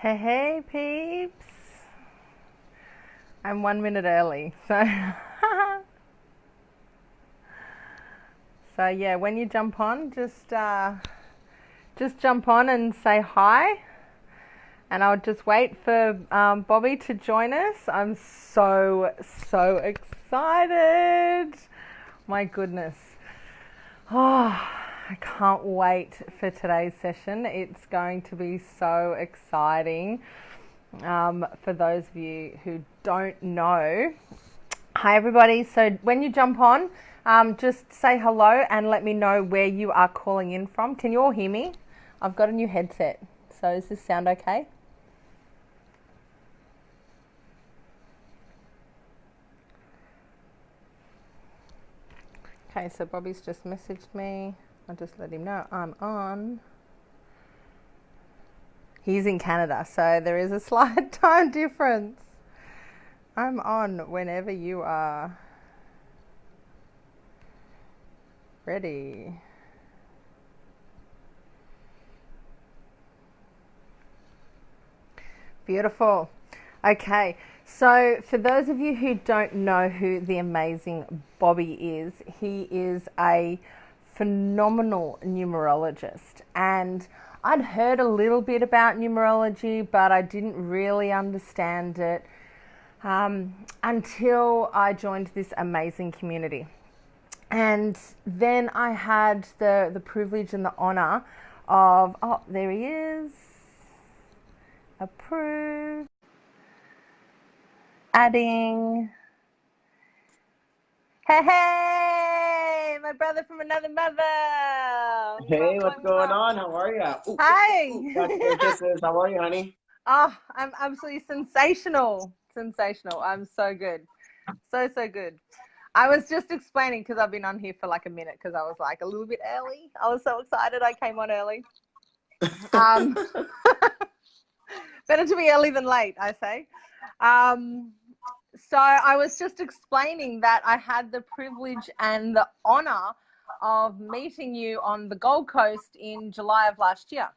Hey, hey, peeps. I'm 1 minute early. So yeah, when you jump on, just jump on and say hi. And I'll just wait for Bobby to join us. I'm so excited. My goodness. Oh, I can't wait for today's session. It's going to be so exciting. For those of you who don't know, hi everybody. So when you jump on, just say hello and let me know where you are calling in from. Can you all hear me? I've got a new headset. So does this sound okay? Okay, so Bobby's just messaged me. I'll just let him know I'm on. He's in Canada, so there is a slight time difference. I'm on whenever you are ready. Beautiful. Okay, so for those of you who don't know who the amazing Bobby is, he is a phenomenal numerologist. And I'd heard a little bit about numerology, but I didn't really understand it until I joined this amazing community. And then I had the privilege and the honor of, oh, there he is, approve, adding. Hey, my brother from another mother. Hey, what's going on? How are you? Hi. Got your kisses. How are you, honey? Oh, I'm absolutely sensational. Sensational. I'm so good. So good. I was just explaining because I've been on here for like a minute because I was like a little bit early. I was so excited I came on early. Um, Better to be early than late, I say. So I was just explaining that I had the privilege and the honor of meeting you on the Gold Coast in July of last year,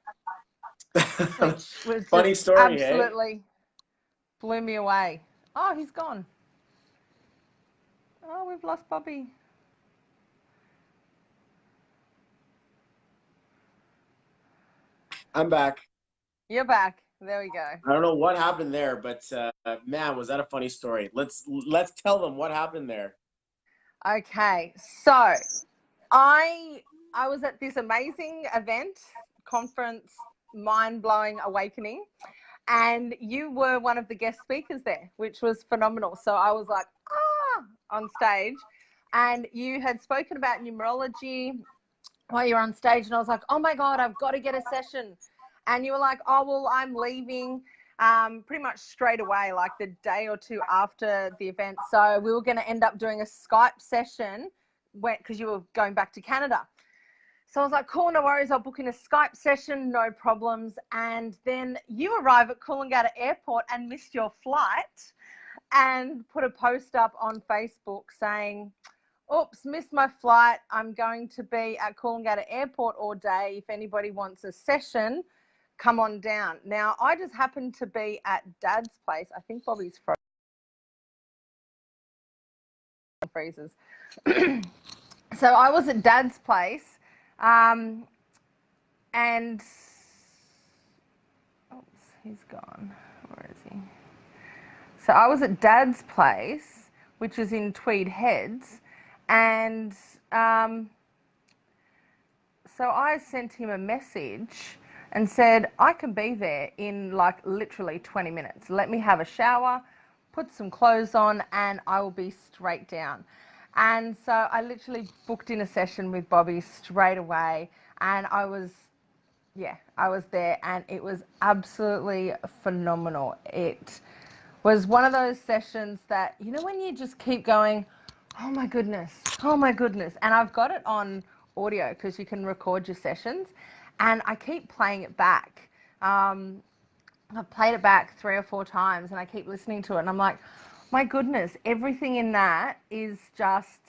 which was Funny just story, hey? absolutely blew me away. Oh, he's gone. Oh, we've lost Bobby. I'm back. You're back. There we go. I don't know what happened there, but man, was that a funny story? Let's tell them what happened there. Okay, so I I was at this amazing event, conference, mind-blowing awakening, and you were one of the guest speakers there, which was phenomenal. So I was like, on stage, and you had spoken about numerology while you were on stage, and I was like, oh my God, I've got to get a session. And you were like, oh, well, I'm leaving pretty much straight away, like the day or two after the event. So we were going to end up doing a Skype session because you were going back to Canada. So I was like, cool, no worries. I'll book in a Skype session, no problems. And then you arrive at Coolangatta Airport and missed your flight and put a post up on Facebook saying, oops, missed my flight. I'm going to be at Coolangatta Airport all day. If anybody wants a session, come on down. Now, I just happened to be at Dad's place. I think Bobby's freezes. So I was at Dad's place, and oops, he's gone. Where is he? So I was at Dad's place, which is in Tweed Heads, and so I sent him a message and said, I can be there in like literally 20 minutes. Let me have a shower, put some clothes on, and I will be straight down. And so I literally booked in a session with Bobby straight away, and I was there, and it was absolutely phenomenal. It was one of those sessions that, you know, when you just keep going, oh my goodness, oh my goodness. And I've got it on audio because you can record your sessions, and I keep playing it back. I've played it back 3 or 4 times, and I keep listening to it, and I'm like, my goodness, everything in that is just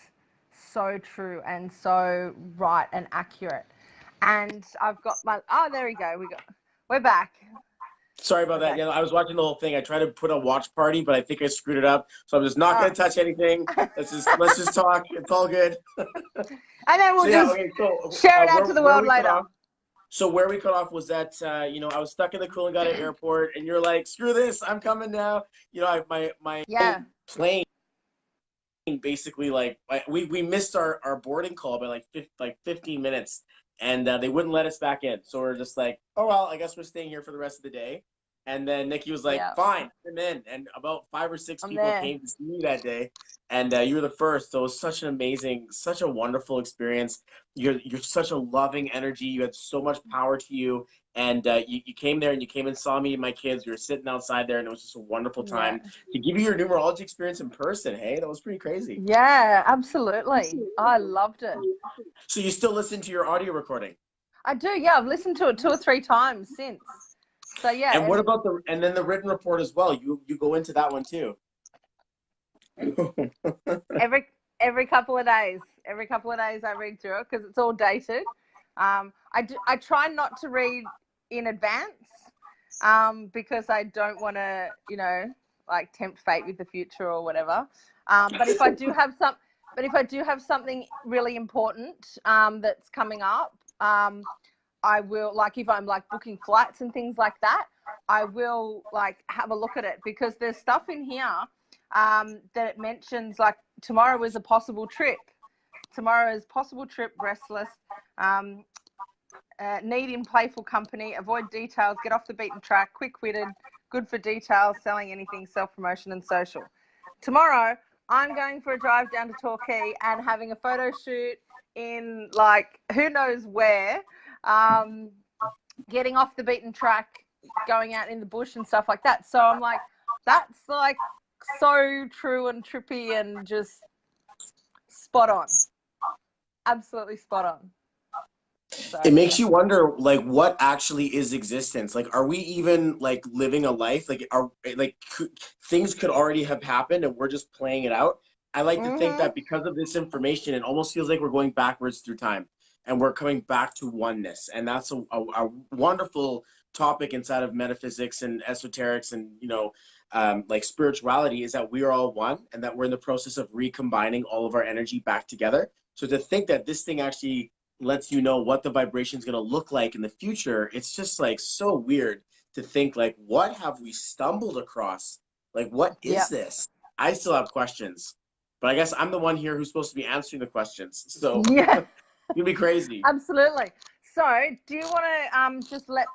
so true and so right and accurate. And I've got my, oh, there we go. We're back. Sorry about that. Okay. Yeah, I was watching the whole thing. I tried to put a watch party, but I think I screwed it up. So I'm just not Oh. gonna touch anything. Let's just talk. It's all good. And then we'll So yeah, just okay. So share it out to the where world we cut later. off? So where we cut off was that I was stuck in the Coolangatta airport, and you're like, "Screw this, I'm coming now." My Yeah. plane basically we missed our boarding call by like 15 minutes, and they wouldn't let us back in. So we're just like, "Oh well, I guess we're staying here for the rest of the day." And then Nikki was like, Yeah. "Fine, I'm in." And about 5 or 6 I'm people there. came to see me that day, and you were the first. So it was such an amazing, such a wonderful experience. You're such a loving energy. You had so much power to you, and you came there and you came and saw me and my kids. We were sitting outside there, and it was just a wonderful Yeah. time to give you your numerology experience in person. Hey, that was pretty crazy. Yeah, absolutely. I loved it. So you still listen to your audio recording? I do, yeah. I've listened to it 2 or 3 times since. So yeah. And what about then the written report as well? You go into that one too. Every couple of days. Every couple of days I read through it because it's all dated. I try not to read in advance because I don't want to, like tempt fate with the future or whatever. But if I do have something really important that's coming up, I will, like, if I'm like booking flights and things like that, I will like have a look at it because there's stuff in here that it mentions, like tomorrow is a possible trip. Tomorrow is possible trip, restless, need in playful company, avoid details, get off the beaten track, quick-witted, good for details, selling anything, self-promotion and social. Tomorrow, I'm going for a drive down to Torquay and having a photo shoot in like who knows where, getting off the beaten track, going out in the bush and stuff like that. So I'm like, that's like so true and trippy and just spot on. Absolutely spot on. So, it makes you wonder, like, what actually is existence? Like, are we even like living a life? Like, things could already have happened and we're just playing it out? I like to think that because of this information, it almost feels like we're going backwards through time and we're coming back to oneness. And that's a wonderful topic inside of metaphysics and esoterics and, like spirituality, is that we are all one and that we're in the process of recombining all of our energy back together. So to think that this thing actually lets you know what the vibration is going to look like in the future, it's just like so weird to think, like, what have we stumbled across? Like, what is this? I still have questions, but I guess I'm the one here who's supposed to be answering the questions. So yeah. it'd be crazy. Absolutely. So do you want to just let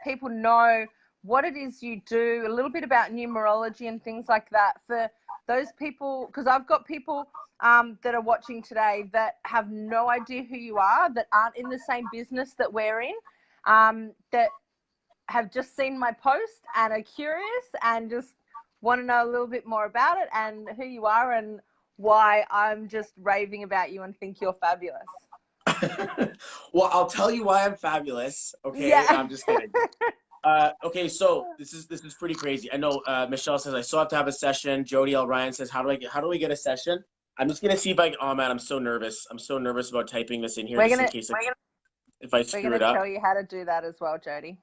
people know what it is you do, a little bit about numerology and things like that for those people, because I've got people that are watching today that have no idea who you are, that aren't in the same business that we're in, that have just seen my post and are curious and just want to know a little bit more about it and who you are and why I'm just raving about you and think you're fabulous. Well, I'll tell you why I'm fabulous. Okay, Yeah. I'm just kidding. Okay, so this is pretty crazy. I know Michelle says I still have to have a session. Jody L. Ryan says, how do we get a session? I'm just gonna see if I can. Oh man, I'm so nervous. I'm so nervous about typing this in here in case if I screw it up. We're gonna tell you how to do that as well, Jody.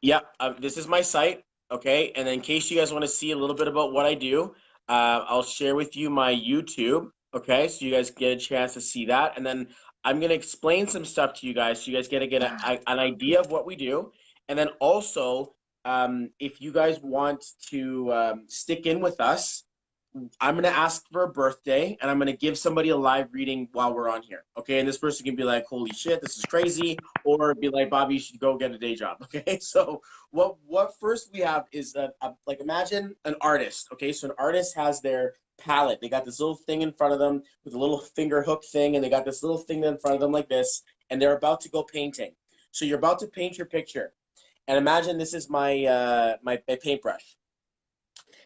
Yeah, this is my site. Okay, and then in case you guys want to see a little bit about what I do, I'll share with you my YouTube. Okay, so you guys get a chance to see that, and then I'm gonna explain some stuff to you guys, so you guys get an idea of what we do, and then also, if you guys want to stick in with us, I'm going to ask for a birthday and I'm going to give somebody a live reading while we're on here. Okay. And this person can be like, holy shit, this is crazy. Or be like, Bobby, you should go get a day job. Okay. So what first we have is like, imagine an artist. Okay. So an artist has their palette. They got this little thing in front of them with a little finger hook thing. And they got this little thing in front of them like this. And they're about to go painting. So you're about to paint your picture. And imagine this is my paintbrush.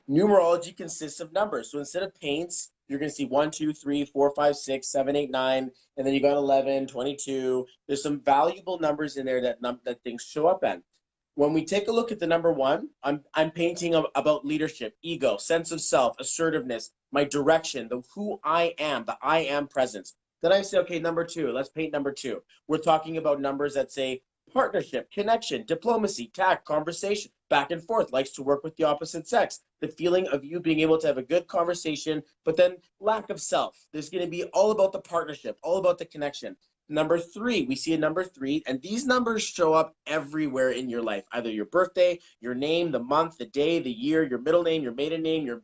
Numerology consists of numbers. So instead of paints, you're going to see 1, 2, 3, 4, 5, 6, 7, 8, 9, and then you got 11, 22. There's some valuable numbers in there that things show up in. When we take a look at the number 1, I'm painting about leadership, ego, sense of self, assertiveness, my direction, the who I am, the I am presence. Then I say, okay, number 2, let's paint number 2. We're talking about numbers that say Partnership, connection, diplomacy, tact, conversation, back and forth, likes to work with the opposite sex. The feeling of you being able to have a good conversation, but then lack of self. There's going to be all about the partnership, all about the connection. Number 3, we see a number 3, and these numbers show up everywhere in your life. Either your birthday, your name, the month, the day, the year, your middle name, your maiden name, your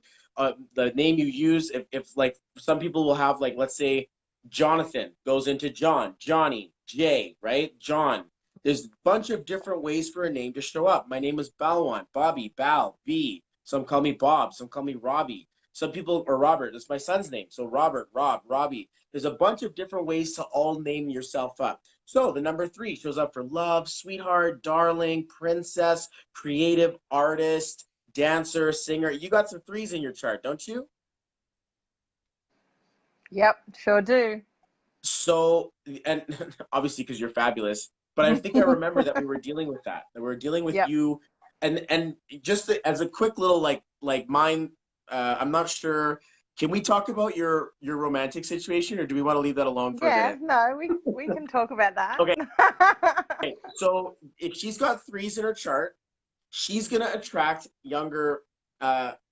the name you use. If like some people will have, like, let's say Jonathan goes into John, Johnny, Jay, right? John. There's a bunch of different ways for a name to show up. My name is Balwan, Bobby, Bal, B. Some call me Bob, some call me Robbie. Some people, or Robert, that's my son's name. So Robert, Rob, Robbie. There's a bunch of different ways to all name yourself up. So the number 3 shows up for love, sweetheart, darling, princess, creative, artist, dancer, singer. You got some 3s in your chart, don't you? Yep, sure do. So, and obviously because you're fabulous, but I think I remember that we were dealing with that. That we were dealing with Yep. you, and just as a quick little like mine. I'm not sure. Can we talk about your romantic situation, or do we want to leave that alone for a Yeah, minute? no, we can talk about that. Okay. So if she's got 3s in her chart, she's gonna attract younger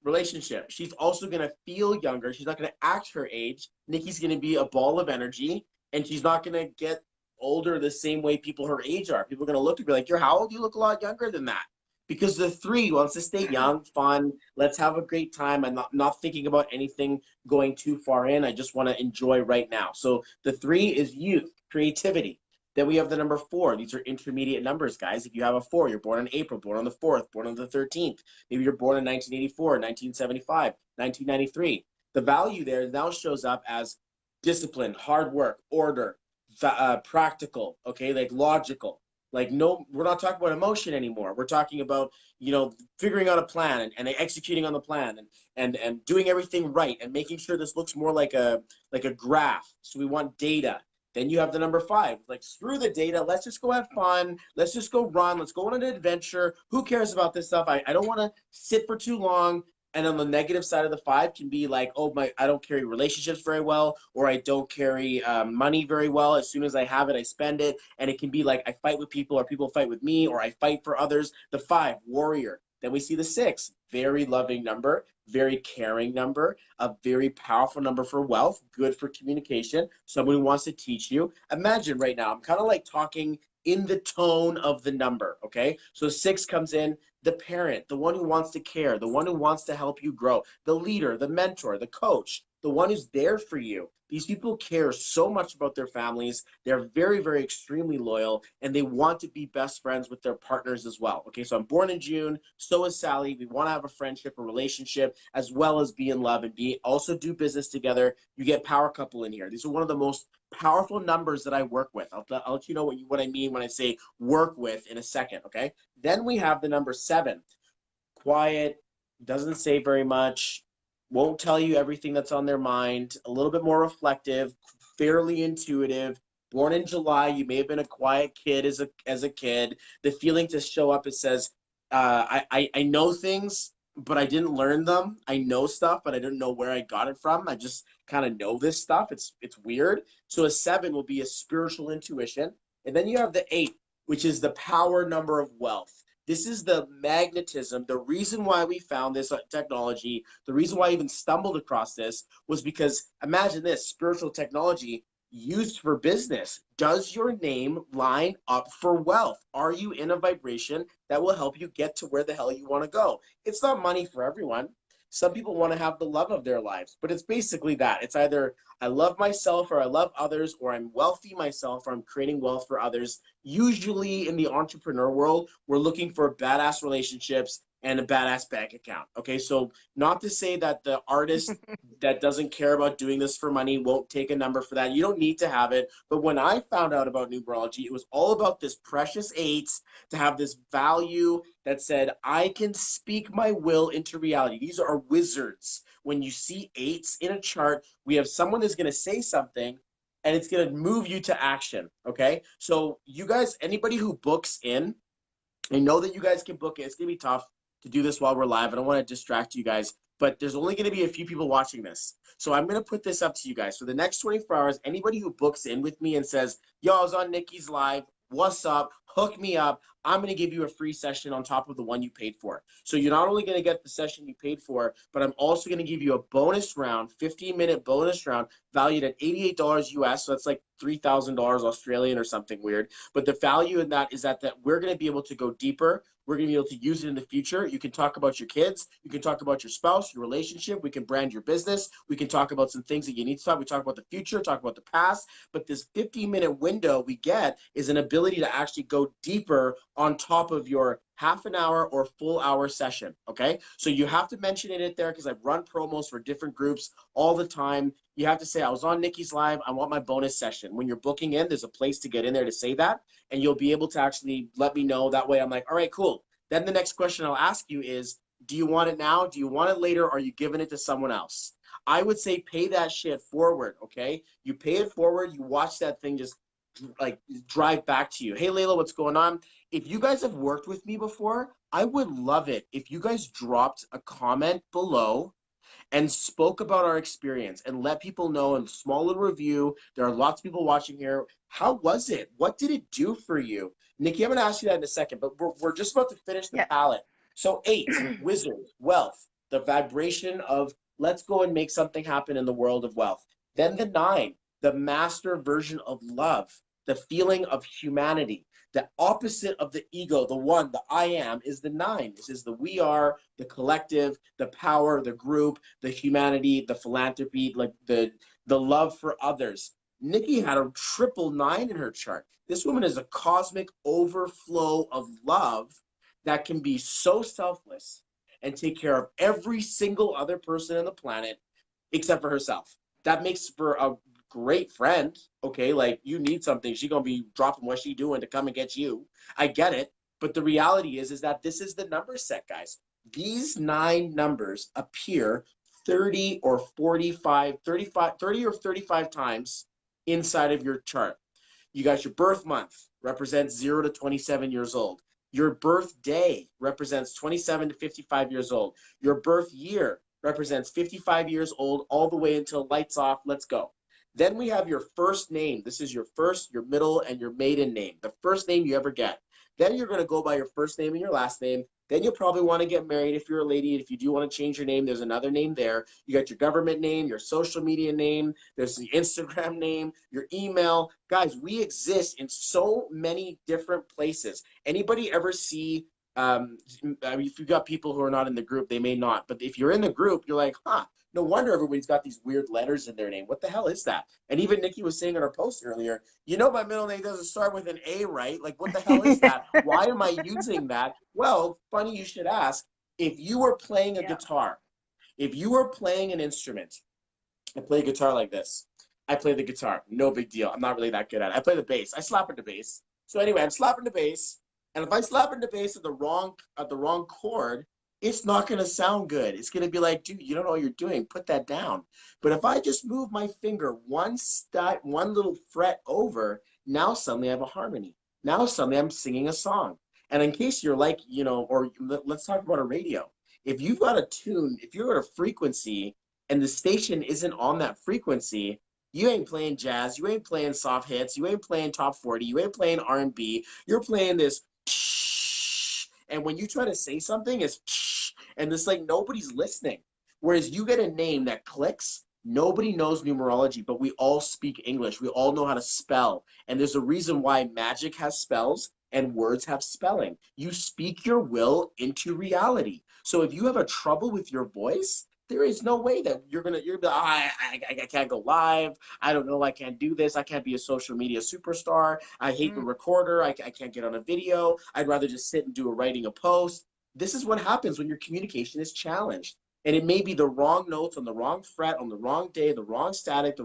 relationship. She's also gonna feel younger. She's not gonna act her age. Nikki's gonna be a ball of energy, and she's not gonna get older the same way people her age are. People are gonna look at her like, "You're how old? You look a lot younger than that." Because the 3 wants to stay young, fun. Let's have a great time. I'm not thinking about anything going too far in. I just want to enjoy right now. So the 3 is youth, creativity. Then we have the number 4. These are intermediate numbers, guys. If you have a 4, you're born in April, born on the 4th, born on the 13th. Maybe you're born in 1984, 1975, 1993. The value there now shows up as discipline, hard work, order, practical, okay, like logical. Like, no, we're not talking about emotion anymore. We're talking about, figuring out a plan and executing on the plan and doing everything right and making sure this looks more like a graph. So we want data. Then you have the number 5. Like, screw the data. Let's just go have fun. Let's just go run. Let's go on an adventure. Who cares about this stuff? I don't want to sit for too long. And on the negative side of the 5 can be like, oh, I don't carry relationships very well, or I don't carry money very well. As soon as I have it, I spend it. And it can be like, I fight with people, or people fight with me, or I fight for others. The 5, warrior. Then we see the 6, very loving number, very caring number, a very powerful number for wealth, good for communication, someone who wants to teach you. Imagine right now, I'm kind of like talking in the tone of the number, okay? So 6 comes in, the parent, the one who wants to care, the one who wants to help you grow, the leader, the mentor, the coach, the one who's there for you. These people care so much about their families. They're very, very extremely loyal, and they want to be best friends with their partners as well. Okay, so I'm born in June. So is Sally. We want to have a friendship, a relationship, as well as be in love and also do business together. You get power couple in here. These are one of the most powerful numbers that I work with. I'll let you know what I mean when I say work with in a second. Okay. Then we have the number 7. Quiet, doesn't say very much, won't tell you everything that's on their mind, a little bit more reflective, fairly intuitive. Born in July, you may have been a quiet kid as a kid. The feeling to show up, it says, I know things, but I didn't learn them. I know stuff, but I didn't know where I got it from. I just kind of know this stuff. It's weird. So a 7 will be a spiritual intuition. And then you have the 8, which is the power number of wealth. This is the magnetism. The reason why we found this technology, the reason why I even stumbled across this was because, imagine this, spiritual technology used for business. Does your name line up for wealth? Are you in a vibration that will help you get to where the hell you want to go? It's not money for everyone. Some people want to have the love of their lives, but it's basically that. It's either I love myself or I love others, or I'm wealthy myself or I'm creating wealth for others. Usually in the entrepreneur world, we're looking for badass relationships and a badass bank account. Okay, so not to say that the artist that doesn't care about doing this for money won't take a number for that. You don't need to have it. But when I found out about numerology, it was all about this precious 8 to have this value that said, I can speak my will into reality. These are wizards. When you see 8s in a chart, we have someone that's going to say something and it's going to move you to action. Okay. So you guys, anybody who books in, I know that you guys can book it. It's going to be tough to do this while we're live. I don't want to distract you guys, but there's only going to be a few people watching this. So I'm going to put this up to you guys. For the next 24 hours, anybody who books in with me and says, yo, I was on Nikki's live, what's up? hook me up. I'm going to give you a free session on top of the one you paid for. So you're not only going to get the session you paid for, but I'm also going to give you a bonus round, 15-minute bonus round valued at $88 US. So that's like $3,000 Australian or something weird. But the value in that is that we're going to be able to go deeper. We're going to be able to use it in the future. You can talk about your kids. You can talk about your spouse, your relationship. We can brand your business. We can talk about some things that you need to talk. We talk about the future, talk about the past. But this 15-minute window we get is an ability to actually go deeper on top of your half an hour or full hour session. Okay. So you have to mention it in there because I've run promos for different groups all the time. You have to say, I was on Nikki's live. I want my bonus session. When you're booking in, there's a place to get in there to say that. And you'll be able to actually let me know. That way I'm like, all right, cool. Then the next question I'll ask you is, do you want it now? Do you want it later? Or are you giving it to someone else? I would say pay that shit forward, okay? You pay it forward. You watch that thing just like drive back to you. Hey, Layla, what's going on? If you guys have worked with me before, I would love it if you guys dropped a comment below and spoke about our experience and let people know in a small little review. There are lots of people watching here. How was it? What did it do for you? Nikki, I'm going to ask you that in a second, but we're just about to finish the palette. So 8, wizard, wealth, the vibration of let's go and make something happen in the world of wealth. Then the 9, the master version of love, the feeling of humanity. The opposite of the ego, the 1, the I am, is the 9. This is the we are, the collective, the power, the group, the humanity, the philanthropy, like the love for others. Nikki had a triple 9 in her chart. This woman is a cosmic overflow of love that can be so selfless and take care of every single other person on the planet except for herself. That makes for a great friend, okay? Like, you need something, she's gonna be dropping what she's doing to come and get you. I get it, but the reality is that this is the number set, guys. These 9 numbers appear 30 or 45, 35, 30 or 35 times inside of your chart. You got your birth month, represents 0 to 27 years old. Your birthday represents 27 to 55 years old. Your birth year represents 55 years old all the way until lights off, let's go. Then we have your first name. This is your first, your middle, and your maiden name, the first name you ever get. Then you're going to go by your first name and your last name. Then you'll probably want to get married if you're a lady. If you do want to change your name, there's another name there. You got your government name, your social media name, there's the Instagram name, your email. Guys, we exist in so many different places. Anybody ever see, I mean, if you've got people who are not in the group, they may not. But if you're in the group, you're like, huh, no wonder everybody's got these weird letters in their name. What the hell is that? And even Nikki was saying in her post earlier, you know, my middle name doesn't start with an A, right? Like, what the hell is that? Why am I using that? Well, funny you should ask. If you were playing a guitar, if you were playing an instrument, I play a guitar like this. I play the guitar. No big deal. I'm not really that good at it. I play the bass. I slap into bass. So anyway, I'm slapping the bass. And if I slap into bass at the wrong chord, it's not going to sound good. It's going to be like, dude, you don't know what you're doing. Put that down. But if I just move my finger one little fret over, now suddenly I have a harmony. Now suddenly I'm singing a song. And in case you're like, you know, or let's talk about a radio. If you've got a tune, if you're at a frequency and the station isn't on that frequency, you ain't playing jazz, you ain't playing soft hits, you ain't playing top 40, you ain't playing R&B. You're playing this, and when you try to say something, it's and it's like nobody's listening. Whereas you get a name that clicks, nobody knows numerology, but we all speak English. We all know how to spell. And there's a reason why magic has spells and words have spelling. You speak your will into reality. So if you have a trouble with your voice, there is no way that you're like, I can't go live. I don't know. I can't do this. I can't be a social media superstar. I hate the recorder. I can't get on a video. I'd rather just sit and do writing a post. This is what happens when your communication is challenged. And it may be the wrong notes on the wrong fret, on the wrong day, the wrong static,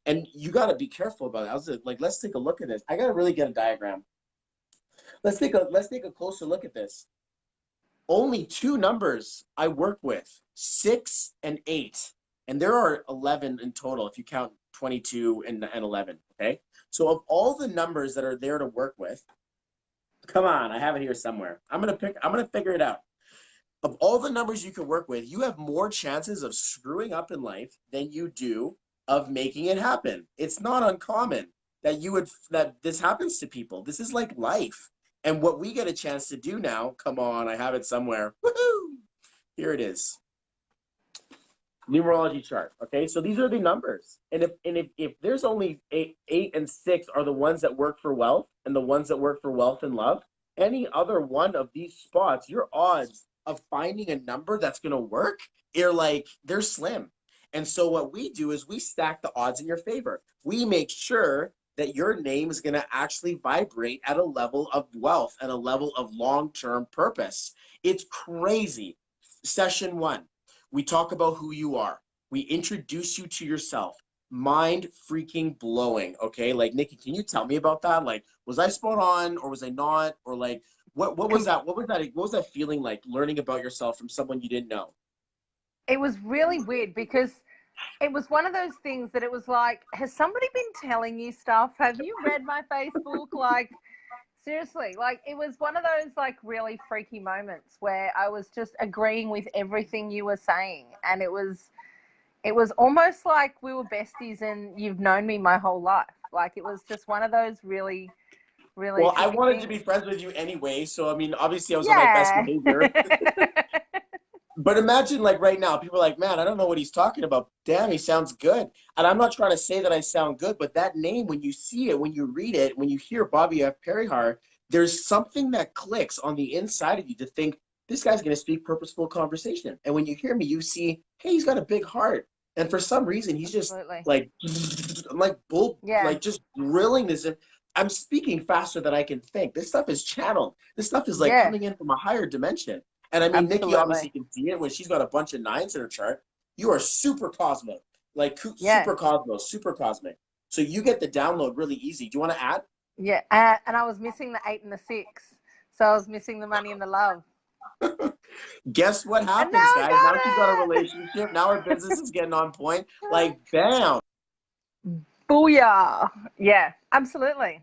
and you got to be careful about it. I was like, let's take a look at this. I got to really get a diagram. Let's take a closer look at this. Only 2 numbers I work with, 6 and 8. And there are 11 in total if you count 22 and 11, okay? So of all the numbers that are there to work with, come on, I have it here somewhere. I'm going to figure it out. Of all the numbers you can work with, you have more chances of screwing up in life than you do of making it happen. It's not uncommon that this happens to people. This is like life. And what we get a chance to do now, come on, I have it somewhere. Woohoo! Here it is. Numerology chart. Okay, so these are the numbers. And if there's only eight and six are the ones that work for wealth and the ones that work for wealth and love, any other one of these spots, your odds of finding a number that's gonna work, they're slim. And so what we do is we stack the odds in your favor. We make sure that your name is going to actually vibrate at a level of wealth and a level of long-term purpose. It's crazy. Session 1, we talk about who you are. We introduce you to yourself. Mind freaking blowing, okay? Like, Nikki, can you tell me about that? Like, was I spot on or was I not? Or like, what was that? What was that feeling like, learning about yourself from someone you didn't know? It was really weird because it was one of those things that it was like, has somebody been telling you stuff? Have you read my Facebook? Like, seriously, like, it was one of those like really freaky moments where I was just agreeing with everything you were saying. And it was almost like we were besties and you've known me my whole life. Like, it was just one of those really, really. Well, I wanted to be friends with you anyway. So, I mean, obviously I was on my best behavior. But imagine, like, right now, people are like, man, I don't know what he's talking about. Damn, he sounds good. And I'm not trying to say that I sound good, but that name, when you see it, when you read it, when you hear Bobby F. Parihar, there's something that clicks on the inside of you to think, this guy's going to speak purposeful conversation. And when you hear me, you see, hey, he's got a big heart. And for some reason, he's just like, I'm like, like just drilling this in. I'm speaking faster than I can think. This stuff is channeled. This stuff is like coming in from a higher dimension. And I mean, Nikki obviously can see it when she's got a bunch of 9s in her chart. You are super cosmic, like super cosmos, super cosmic. So you get the download really easy. Do you want to add? Yeah, and I was missing the 8 and the 6. So I was missing the money and the love. Guess what happens, guys? Now she's got a relationship. Now her business is getting on point. Like, bam. Booyah. Yeah, absolutely.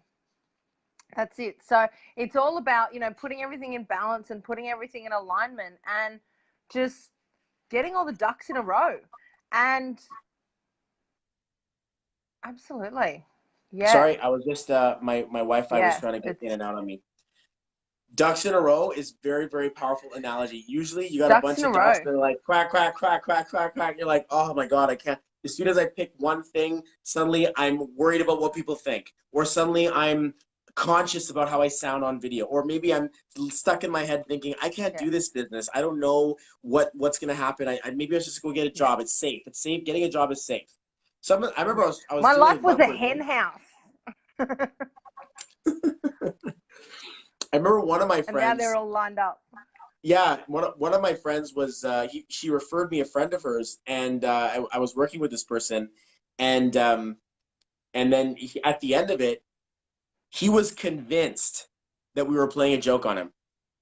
That's it. So it's all about, putting everything in balance and putting everything in alignment and just getting all the ducks in a row. And absolutely. Yeah. Sorry, I was just, my Wi-Fi was trying to get in and out on me. Ducks in a row is very, very powerful analogy. Usually you got a bunch of ducks that are like quack, quack, quack, quack, quack, quack. You're like, oh my God, I can't. As soon as I pick one thing, suddenly I'm worried about what people think. Or suddenly I'm conscious about how I sound on video, or maybe I'm stuck in my head thinking I can't do this business. I don't know what's gonna happen. Maybe I should just go get a job. It's safe. It's safe. Getting a job is safe. So I remember I was my life was a hen house. I remember one of my friends. And now they're all lined up. Yeah, one of my friends was she referred me a friend of hers, and I was working with this person, and then at the end of it, he was convinced that we were playing a joke on him.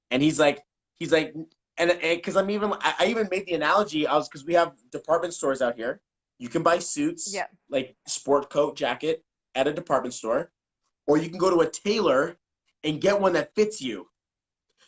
And he's like, and because I even made the analogy, because we have department stores out here. You can buy suits, like sport coat, jacket at a department store, or you can go to a tailor and get one that fits you.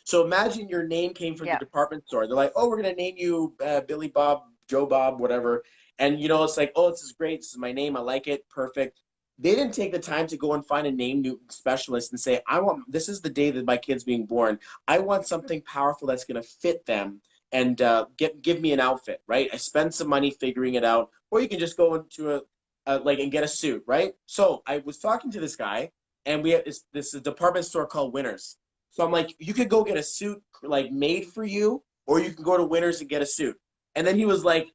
So imagine your name came from the department store. They're like, oh, we're going to name you Billy Bob, Joe Bob, whatever. And, it's like, oh, this is great. This is my name. I like it. Perfect. They didn't take the time to go and find a name specialist and say, this is the day that my kid's being born. I want something powerful that's going to fit them and give me an outfit, right? I spend some money figuring it out. Or you can just go into and get a suit, right? So I was talking to this guy, and we have this department store called Winners. So I'm like, you could go get a suit like made for you, or you can go to Winners and get a suit. And then he was like,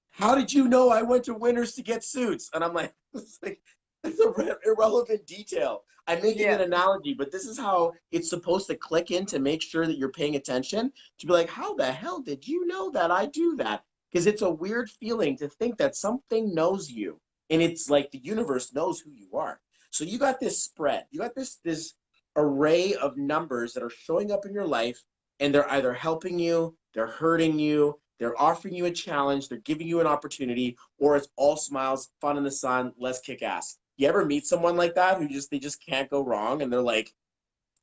how did you know I went to Winners to get suits? And I'm like, that's an irrelevant detail. I'm making an analogy, but this is how it's supposed to click in to make sure that you're paying attention, to be like, how the hell did you know that I do that? Because it's a weird feeling to think that something knows you, and it's like the universe knows who you are. So you got this spread. You got this array of numbers that are showing up in your life, and they're either helping you, they're hurting you, they're offering you a challenge, they're giving you an opportunity, or it's all smiles, fun in the sun, let's kick ass. You ever meet someone like that who they just can't go wrong, and they're like,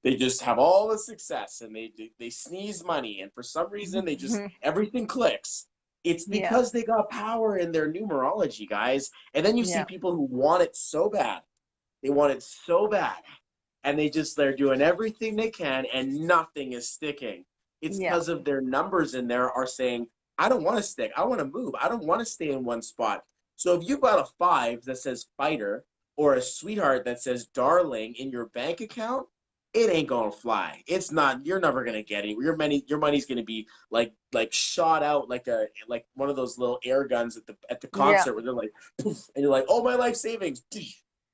they just have all the success, and they sneeze money, and for some reason they just everything clicks. It's because they got power in their numerology, guys. And then you see people who want it so bad. They want it so bad and they're doing everything they can and nothing is sticking. It's Yeah. because of their numbers in there are saying, I don't want to stick. I want to move. I don't want to stay in one spot. So if you've got a 5 that says fighter or a sweetheart that says darling in your bank account, it ain't gonna fly. It's not. You're never gonna get it. Your money's gonna be like shot out like one of those little air guns at the Yeah. concert where they're like, poof, and you're like, oh, my life savings.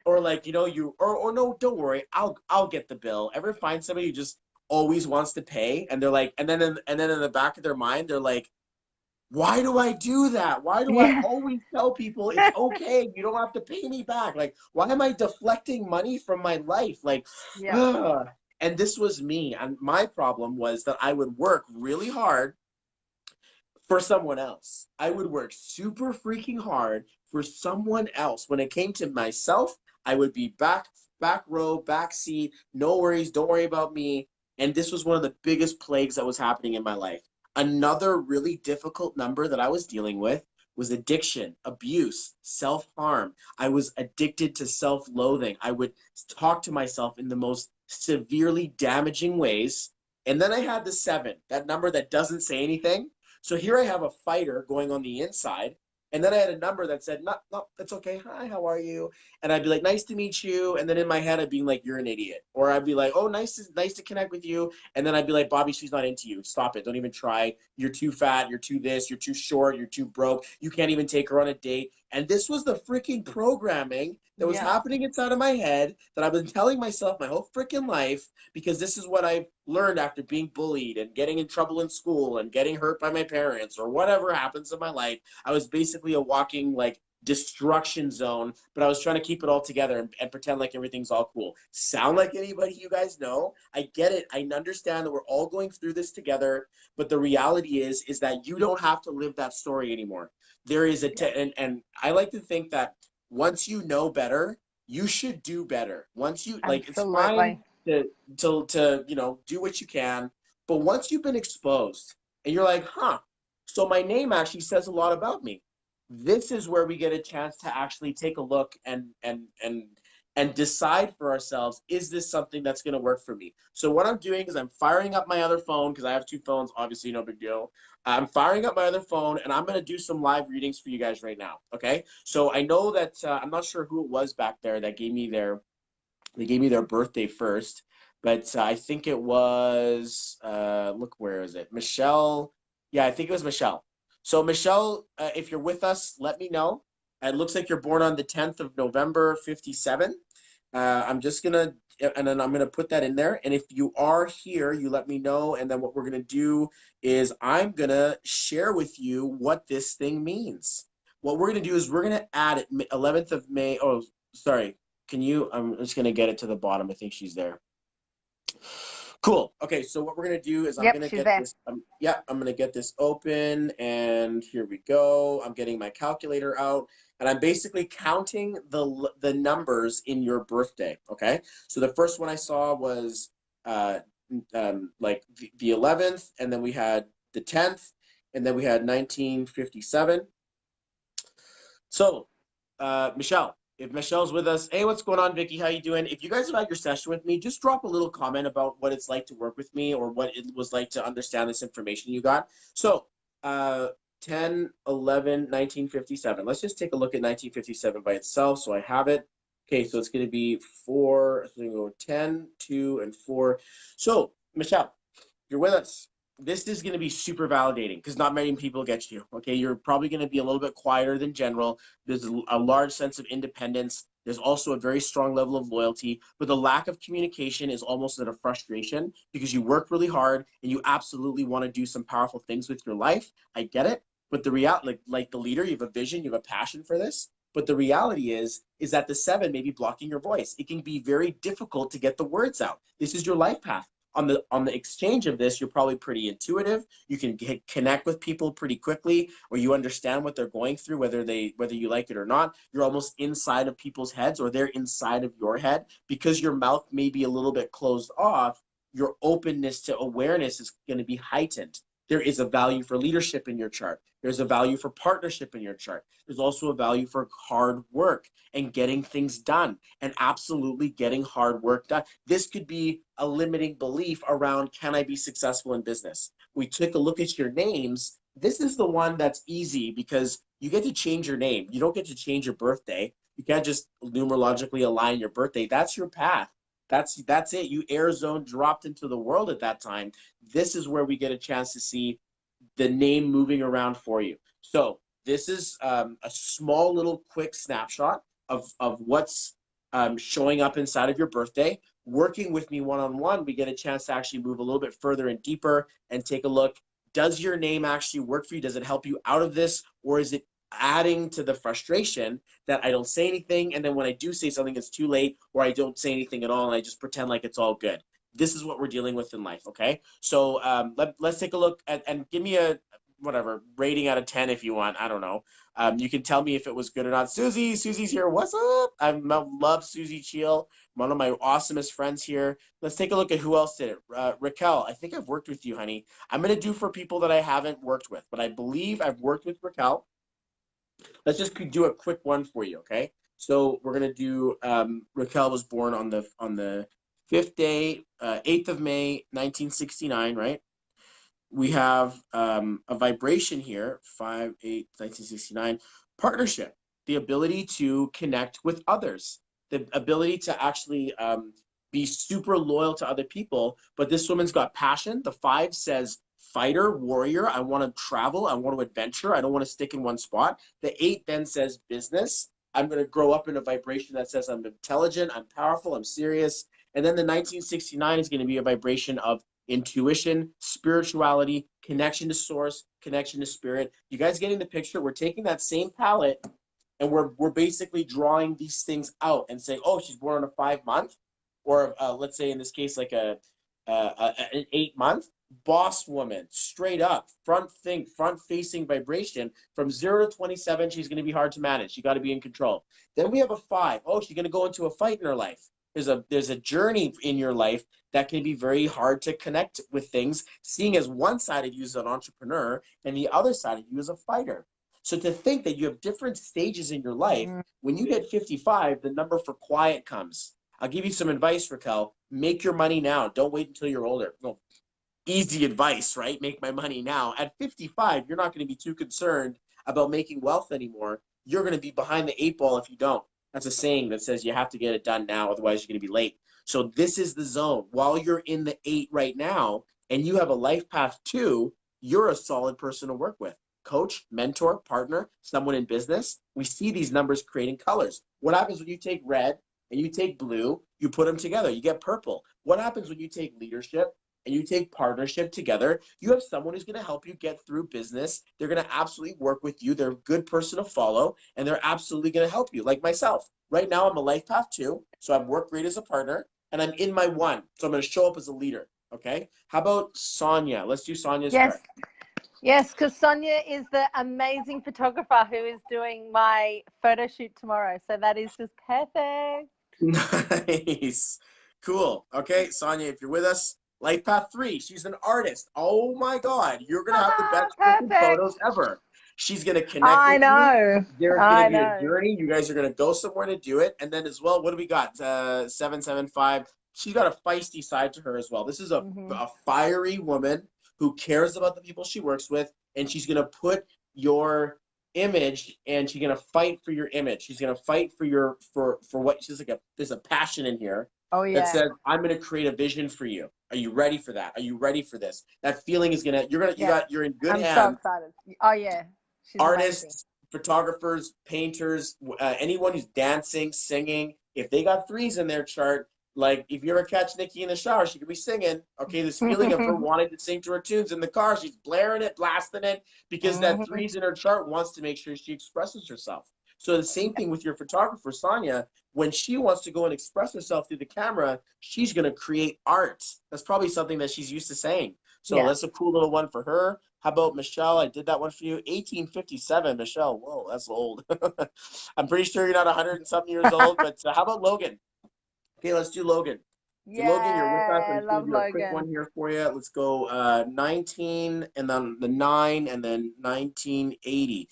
Or like, or no, don't worry, I'll get the bill. Ever find somebody who just always wants to pay, and they're like, and then in the back of their mind, they're like, why do I do that? Why do I Yeah. always tell people it's okay? You don't have to pay me back. Like, why am I deflecting money from my life? Like, Yeah. ugh. And this was me. And my problem was that I would work really hard for someone else. I would work super freaking hard for someone else. When it came to myself, I would be back row, back seat, no worries, don't worry about me. And this was one of the biggest plagues that was happening in my life. Another really difficult number that I was dealing with was addiction, abuse, self-harm. I was addicted to self-loathing. I would talk to myself in the most severely damaging ways. And then I had the 7, that number that doesn't say anything. So here I have a fighter going on the inside, and then I had a number that said, no, no, that's okay. Hi, how are you? And I'd be like, nice to meet you. And then in my head, I'd be like, you're an idiot. Or I'd be like, oh, nice to connect with you. And then I'd be like, Bobby, she's not into you. Stop it. Don't even try. You're too fat. You're too this. You're too short. You're too broke. You can't even take her on a date. And this was the freaking programming that was Yeah. happening inside of my head that I've been telling myself my whole freaking life, because this is what I've learned after being bullied and getting in trouble in school and getting hurt by my parents or whatever happens in my life. I was basically a walking like destruction zone, but I was trying to keep it all together and pretend like everything's all cool. Sound like anybody you guys know? I get it. I understand that we're all going through this together, but the reality is that you don't have to live that story anymore. There is and I like to think that once you know better, you should do better. Once you like, it's fine Absolutely. to do what you can, but once you've been exposed and you're like, huh, so my name actually says a lot about me, this is where we get a chance to actually take a look and decide for ourselves, is this something that's going to work for me? So what I'm doing is I'm firing up my other phone, because I have 2 phones, obviously no big deal. I'm firing up my other phone, and I'm going to do some live readings for you guys right now. Okay, so I know that I'm not sure who it was back there that gave me their birthday first, but I think it was look, where is it? Michelle. Yeah, I think it was Michelle. So Michelle, if you're with us, let me know. It looks like you're born on the 10th of November, 57. I'm just gonna, and then I'm gonna put that in there. And if you are here, you let me know. And then what we're gonna do is I'm gonna share with you what this thing means. What we're gonna do is we're gonna add it 11th of May. Oh, sorry. Can you? I'm just gonna get it to the bottom. I think she's there. Cool. Okay, so what we're gonna do is I'm Yep. gonna She's get there. this. Yeah, I'm gonna get this open, and here we go. I'm getting my calculator out, and I'm basically counting the numbers in your birthday. Okay, so the first one I saw was like the 11th, and then we had the 10th, and then we had 1957. So, Michelle, if Michelle's with us, hey, what's going on, Vicky? How you doing? If you guys have had your session with me, just drop a little comment about what it's like to work with me or what it was like to understand this information you got. So, 10, 11, 1957. Let's just take a look at 1957 by itself. So I have it. Okay, so it's going to be 4, so we go 10, 2, and 4. So, Michelle, you're with us. This is going to be super validating because not many people get you. Okay, you're probably going to be a little bit quieter than general. There's a large sense of independence. There's also a very strong level of loyalty, but the lack of communication is almost at a frustration because you work really hard and you absolutely want to do some powerful things with your life. I get it, but the reality, like the leader, you have a vision, you have a passion for this. But the reality is that the 7 may be blocking your voice. It can be very difficult to get the words out. This is your life path. On the exchange of this, you're probably pretty intuitive. You can connect with people pretty quickly, or you understand what they're going through, whether you like it or not. You're almost inside of people's heads, or they're inside of your head. Because your mouth may be a little bit closed off, your openness to awareness is going to be heightened. There is a value for leadership in your chart. There's a value for partnership in your chart. There's also a value for hard work and getting things done, and absolutely getting hard work done. This could be a limiting belief around, can I be successful in business? We took a look at your names. This is the one that's easy because you get to change your name. You don't get to change your birthday. You can't just numerologically align your birthday. That's your path. That's it. You air zone dropped into the world at that time. This is where we get a chance to see the name moving around for you. So this is a small little quick snapshot of what's showing up inside of your birthday. Working with me one-on-one, we get a chance to actually move a little bit further and deeper and take a look. Does your name actually work for you? Does it help you out of this? Or is it adding to the frustration that I don't say anything, and then when I do say something, it's too late, or I don't say anything at all and I just pretend like it's all good? This is what we're dealing with in life, okay? So let's take a look at, and give me a whatever rating out of 10 if you want. I don't know. You can tell me if it was good or not. Susie's here. What's up? I love Susie Cheel, one of my awesomest friends here. Let's take a look at who else did it. Raquel, I think I've worked with you, honey. I'm going to do for people that I haven't worked with, but I believe I've worked with Raquel. Let's just do a quick one for you, okay? So we're gonna do. Raquel was born on the 8th of May, 1969, right? We have a vibration here, 5/8/1969. Partnership, the ability to connect with others, the ability to actually be super loyal to other people. But this woman's got passion. The 5 says fighter, warrior. I want to travel. I want to adventure. I don't want to stick in one spot. The 8 then says business. I'm going to grow up in a vibration that says I'm intelligent, I'm powerful, I'm serious. And then the 1969 is going to be a vibration of intuition, spirituality, connection to source, connection to spirit. You guys getting the picture? We're taking that same palette and we're basically drawing these things out and saying, oh, she's born on a 5-month, or let's say in this case like an 8-month. Boss woman, straight up, front facing vibration. From 0 to 27, she's going to be hard to manage. You got to be in control. Then we have a 5. Oh, she's going to go into a fight in her life. There's a journey in your life that can be very hard to connect with things, seeing as one side of you is an entrepreneur and the other side of you is a fighter. So to think that you have different stages in your life, when you hit 55, the number for quiet comes. I'll give you some advice, Raquel. Make your money now. Don't wait until you're older. No, easy advice, right? Make my money now. At 55, you're not going to be too concerned about making wealth anymore. You're going to be behind the 8 ball if you don't. That's a saying that says you have to get it done now, otherwise you're going to be late. So this is the zone. While you're in the 8 right now and you have a life path 2, you're a solid person to work with. Coach, mentor, partner, someone in business. We see these numbers creating colors. What happens when you take red and you take blue, you put them together, you get purple? What happens when you take leadership and you take partnership together? You have someone who's going to help you get through business. They're going to absolutely work with you. They're a good person to follow, and they're absolutely going to help you. Like myself. Right now, I'm a life path 2, so I've worked great as a partner, and I'm in my 1, so I'm going to show up as a leader, okay? How about Sonia? Let's do Sonia's chart. Yes, because Sonia is the amazing photographer who is doing my photo shoot tomorrow, so that is just perfect. Nice. Cool. Okay, Sonia, if you're with us, life path 3. She's an artist. Oh my God, you're gonna have the best photos ever. She's gonna connect with you. There's gonna be a journey. You guys are gonna go somewhere to do it. And then as well, what do we got? 775. She's got a feisty side to her as well. This is a fiery woman who cares about the people she works with, and she's gonna put your image, and she's gonna fight for your image. She's gonna fight for your for what she's like. There's a passion in here. Oh yeah. That says, I'm gonna create a vision for you. Are you ready for that? Are you ready for this? That feeling is gonna. You're in good hands. I'm so excited. Oh yeah. She's artists, amazing. Photographers, painters, anyone who's dancing, singing. If they got 3s in their chart, like if you ever catch Nikki in the shower, she could be singing. Okay, this feeling of her wanting to sing to her tunes in the car, she's blaring it, blasting it, because that 3's in her chart wants to make sure she expresses herself. So the same thing with your photographer, Sonia. When she wants to go and express herself through the camera, she's going to create art. That's probably something that she's used to saying. So that's a cool little one for her. How about Michelle? I did that one for you. 1857, Michelle. Whoa, that's old. I'm pretty sure you're not 100 and something years old, but how about Logan? Okay, let's do Logan. So Logan, you're with us. I'm Yeah, just going love to do a quick one Logan. here for you. Let's go 19 and then the 9 and then 1980.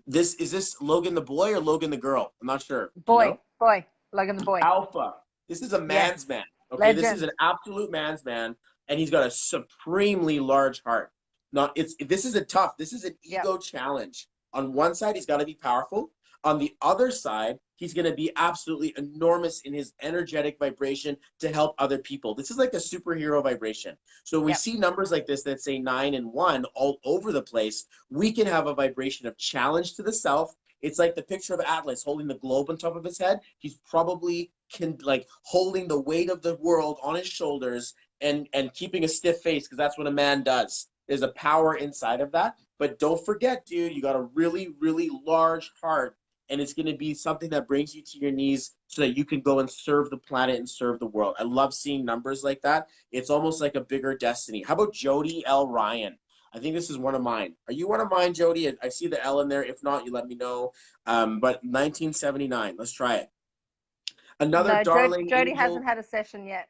Is this Logan the boy or Logan the girl? I'm not sure. Do you know? Boy, Logan the boy. Alpha. This is a Yes, man's man. Okay, this is legend. an absolute man's man, and he's got a supremely large heart. Not it's this is a tough. This is an Yep, ego challenge. On one side, he's got to be powerful. On the other side, he's going to be absolutely enormous in his energetic vibration to help other people. This is like a superhero vibration. So when we yep. see numbers like this that say 9 and 1 all over the place, we can have a vibration of challenge to the self. It's like the picture of Atlas holding the globe on top of his head. He's probably like holding the weight of the world on his shoulders and keeping a stiff face because that's what a man does. There's a power inside of that. But don't forget, dude, you got a really, really large heart, and it's going to be something that brings you to your knees so that you can go and serve the planet and serve the world. I love seeing numbers like that. It's almost like a bigger destiny. How about Jody L. Ryan? I think this is one of mine. Are you one of mine, Jody? I see the L in there. If not, you let me know. But 1979, let's try it. Another No, darling Jody hasn't angel. had a session yet.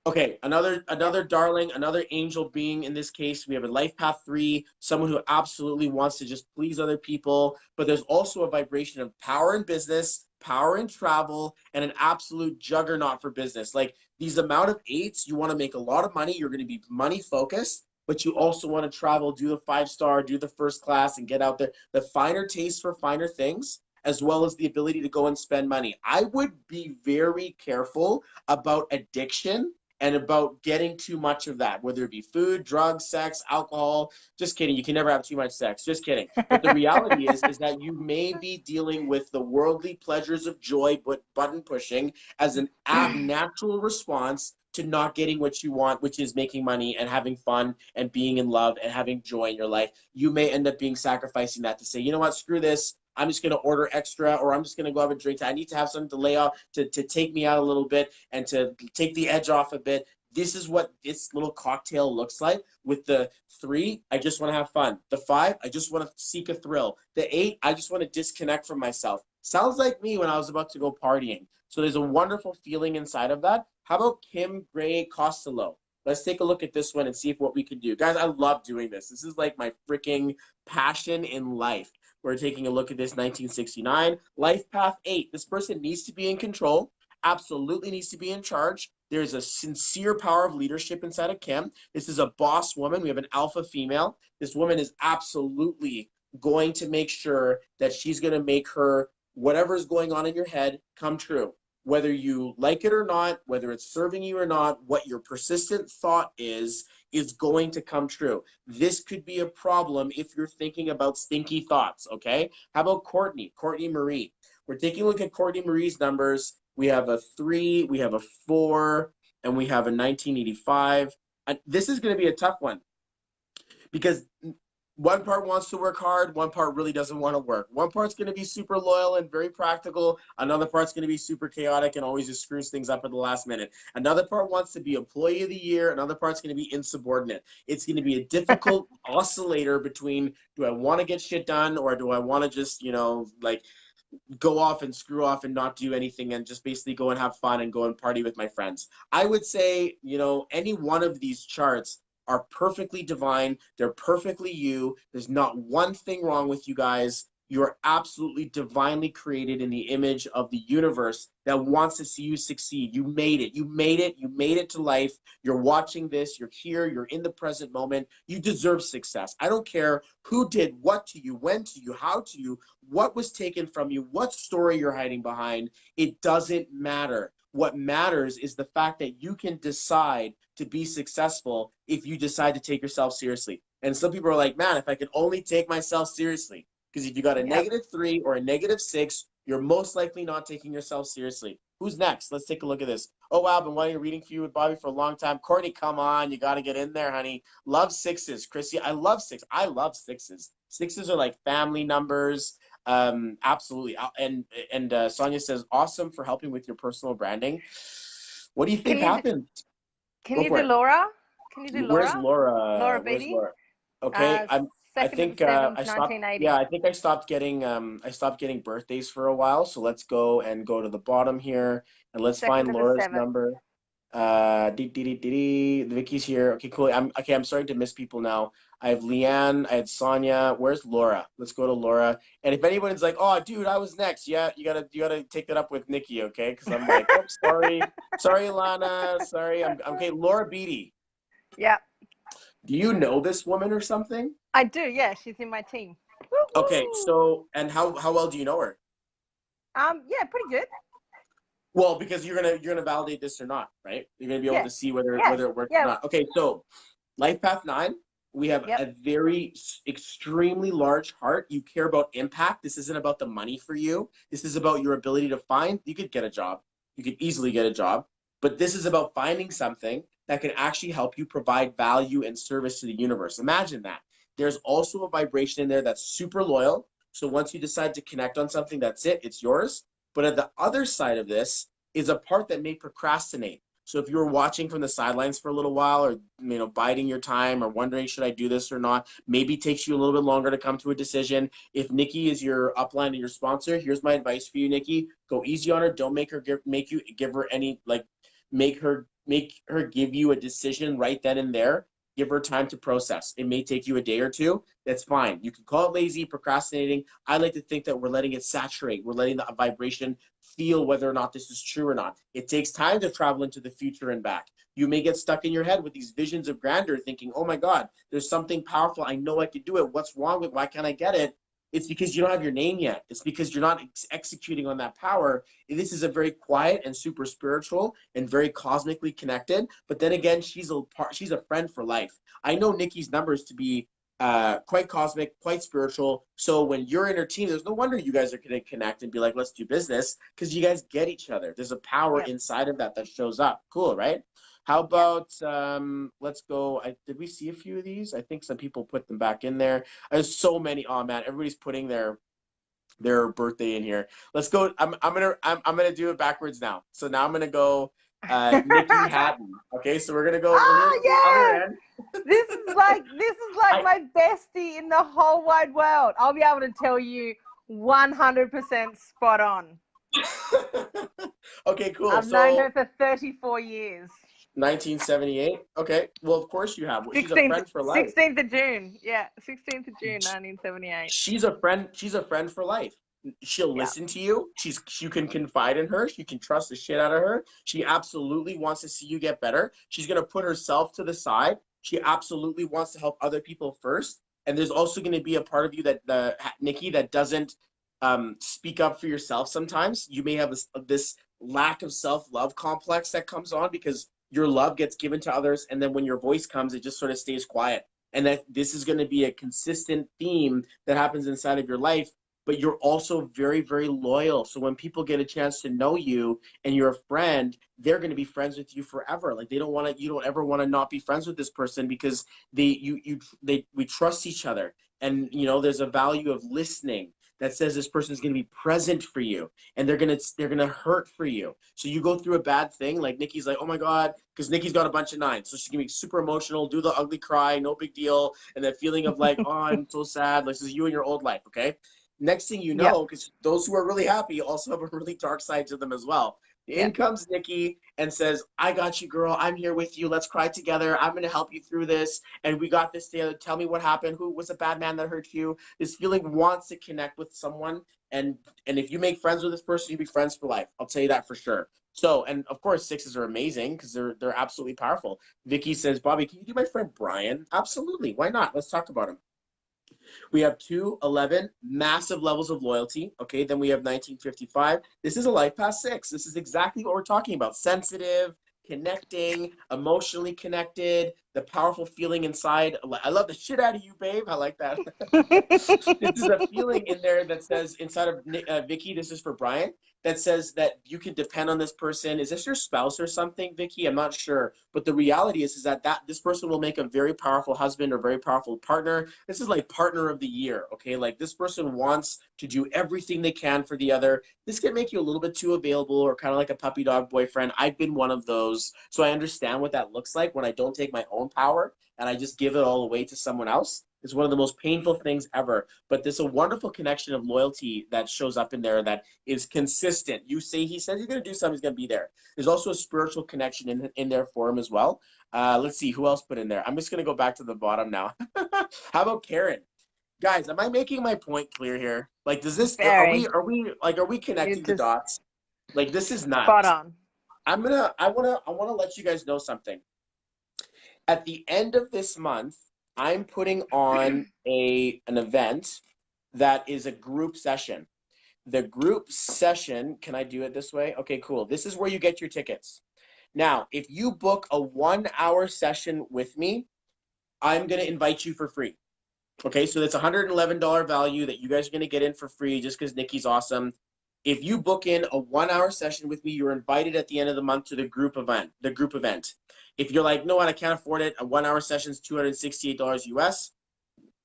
Okay, another darling, another angel being in this case. We have a life path 3, someone who absolutely wants to just please other people, but there's also a vibration of power in business, power in travel, and an absolute juggernaut for business. Like these amount of 8s, you want to make a lot of money, you're going to be money focused, but you also want to travel, do the 5-star, do the first class, and get out there. The finer taste for finer things, as well as the ability to go and spend money. I would be very careful about addiction and about getting too much of that, whether it be food, drugs, sex, alcohol. Just kidding. You can never have too much sex. Just kidding. But the reality is that you may be dealing with the worldly pleasures of joy, but button pushing as an natural response to not getting what you want, which is making money and having fun and being in love and having joy in your life. You may end up being sacrificing that to say, you know what, screw this. I'm just going to order extra, or I'm just going to go have a drink. I need to have something to lay off to take me out a little bit and to take the edge off a bit. This is what this little cocktail looks like. With the 3, I just want to have fun. The 5, I just want to seek a thrill. The 8, I just want to disconnect from myself. Sounds like me when I was about to go partying. So there's a wonderful feeling inside of that. How about Kim Gray Costello? Let's take a look at this one and see what we can do. Guys, I love doing this. This is like my freaking passion in life. We're taking a look at this 1969. Life path 8. This person needs to be in control, absolutely needs to be in charge. There's a sincere power of leadership inside of Kim. This is a boss woman. We have an alpha female. This woman is absolutely going to make sure that she's going to make her whatever's going on in your head come true. Whether you like it or not, whether it's serving you or not, what your persistent thought is going to come true. This could be a problem if you're thinking about stinky thoughts, okay? How about Courtney Marie? We're taking a look at Courtney Marie's numbers. We have a 3, we have a 4, and we have a 1985. This is going to be a tough one because one part wants to work hard, one part really doesn't want to work. One part's going to be super loyal and very practical. Another part's going to be super chaotic and always just screws things up at the last minute. Another part wants to be employee of the year. Another part's going to be insubordinate. It's going to be a difficult oscillator between, do I want to get shit done or do I want to just, like go off and screw off and not do anything and just basically go and have fun and go and party with my friends. I would say, any one of these charts are perfectly divine. They're perfectly you. There's not one thing wrong with you guys. You're absolutely divinely created in the image of the universe that wants to see you succeed. You made it. You made it. You made it to life. You're watching this. You're here. You're in the present moment. You deserve success. I don't care who did what to you, when to you, how to you, what was taken from you, what story you're hiding behind. It doesn't matter. What matters is the fact that you can decide to be successful if you decide to take yourself seriously. And some people are like, man, if I could only take myself seriously. Because if you got a -3 or a -6, you're most likely not taking yourself seriously. Who's next? Let's take a look at this. Oh, wow, I've been wanting to reading for you with Bobby for a long time. Courtney, come on. You got to get in there, honey. Love 6s. Chrissy, I love 6. I love 6s. 6s are like family numbers. Absolutely. And Sonia says, awesome for helping with your personal branding. What do you think happened? Can you do Laura? Can you do Laura? Where's Laura? Laura Where's Beatty? Laura? Okay, I 2nd of think the 7th, I stopped. 1980. Yeah, I think I stopped getting birthdays for a while. So let's go to the bottom here and let's 2nd find of the Laura's 7th. number. Vicky's here. Okay, cool. I'm starting to miss people now. I have Leanne, I had Sonia. Where's Laura? Let's go to Laura. And if anyone's like, "Oh, dude, I was next," yeah, you gotta take that up with Nikki, okay? Because I'm like, "Oh, sorry, Lana, sorry." I'm okay. Laura Beatty. Yeah, Do you know this woman or something? I do. Yeah, she's in my team. Okay, Woo-hoo. so and how well do you know her? Yeah, pretty good. Well, because you're gonna validate this or not, right? You're gonna be able Yeah, to see whether yeah, it works or yeah. not. Okay, so Life Path 9, we have Yep, a very extremely large heart. You care about impact. This isn't about the money for you. This is about your ability to find. You could get a job. You could easily get a job. But this is about finding something that can actually help you provide value and service to the universe. Imagine that. There's also a vibration in there that's super loyal. So once you decide to connect on something, that's it. It's yours. But at the other side of this is a part that may procrastinate. So if you were watching from the sidelines for a little while, or biding your time, or wondering should I do this or not, maybe it takes you a little bit longer to come to a decision. If Nikki is your upline and your sponsor, here's my advice for you, Nikki: go easy on her. Don't give her any make her give you a decision right then and there. Give her time to process. It may take you a day or two. That's fine. You can call it lazy, procrastinating. I like to think that we're letting it saturate. We're letting the vibration feel whether or not this is true or not. It takes time to travel into the future and back. You may get stuck in your head with these visions of grandeur, thinking, oh my God, there's something powerful. I know I could do it. What's wrong with Why can't I get it? It's because you don't have your name yet. It's because you're not executing on that power. This is a very quiet and super spiritual and very cosmically connected. But then again, she's a friend for life. I know Nikki's numbers to be quite cosmic, quite spiritual. So when you're in her team, there's no wonder you guys are going to connect and be like, let's do business, because you guys get each other. There's a power yep, inside of that shows up. Cool, right? How yep. about let's go. Did we see a few of these? I think some people put them back in there. There's so many. Oh man, everybody's putting their birthday in here. Let's go. I'm gonna do it backwards now. So now I'm gonna go Nikki Hatton. Okay, so we're gonna Oh go to the other yeah, end. this is like I my bestie in the whole wide world. I'll be able to tell you 100% spot on. Okay, cool. I've known her So for 34 years. 1978. Okay. Well, of course you have. She's a 16th, friend for life. 16th of June. Yeah, 16th of June, 1978. She's a friend. She's a friend for life. She'll Yeah, listen to you. You can confide in her. You can trust the shit out of her. She absolutely wants to see you get better. She's gonna put herself to the side. She absolutely wants to help other people first. And there's also going to be a part of you that Nikki, that doesn't speak up for yourself. Sometimes you may have this lack of self-love complex that comes on because your love gets given to others, and then when your voice comes, it just sort of stays quiet. And that this is going to be a consistent theme that happens inside of your life. But you're also very, very loyal. So when people get a chance to know you and you're a friend, they're going to be friends with you forever. Like you don't ever want to not be friends with this person, because we trust each other. And there's a value of listening that says this person is going to be present for you, and they're gonna hurt for you. So you go through a bad thing, like Nikki's like, oh my God, because Nikki's got a bunch of nines, so she's gonna be super emotional, do the ugly cry, no big deal, and that feeling of like, oh, I'm so sad. Like, this is you in your old life, okay? Next thing you yep, know, because those who are really happy also have a really dark side to them as well. In yep, comes Nikki and says, I got you, girl. I'm here with you. Let's cry together. I'm going to help you through this. And we got this together. Tell me what happened. Who was a bad man that hurt you? This feeling wants to connect with someone. And if you make friends with this person, you'll be friends for life. I'll tell you that for sure. So, and of course, sixes are amazing because they're absolutely powerful. Vicky says, Bobby, can you do my friend Brian? Absolutely. Why not? Let's talk about him. We have 211, massive levels of loyalty. Okay, then we have 1955. This is a life past 6. This is exactly what we're talking about. Sensitive, connecting, emotionally connected, the powerful feeling inside. I love the shit out of you, babe. I like that. This is a feeling in there that says, inside of Vicky, this is for Brian, that says that you can depend on this person. Is this your spouse or something, Vicky? I'm not sure. But the reality is that this person will make a very powerful husband or very powerful partner. This is like partner of the year, okay? Like, this person wants to do everything they can for the other. This can make you a little bit too available, or kind of like a puppy dog boyfriend. I've been one of those. So I understand what that looks like when I don't take my own power and I just give it all away to someone else. It's one of the most painful things ever. But there's a wonderful connection of loyalty that shows up in there that is consistent. You say he says he's going to do something, he's going to be there. There's also a spiritual connection in there for him as well. Let's see who else put in there. I'm just going to go back to the bottom now. How about Karen? Guys, am I making my point clear here? Like, does this Very. are we connecting the dots? Like, this is nuts. Spot on. I wanna let you guys know something. At the end of this month, I'm putting on an event that is a group session. The group session, can I do it this way? Okay, cool. This is where you get your tickets. Now, if you book a 1-hour session with me, I'm gonna invite you for free. Okay, so that's $111 value that you guys are going to get in for free just because Nikki's awesome. If you book in a 1-hour session with me, you're invited at the end of the month to the group event. If you're like, no, what, I can't afford it. A 1-hour session is $268 US.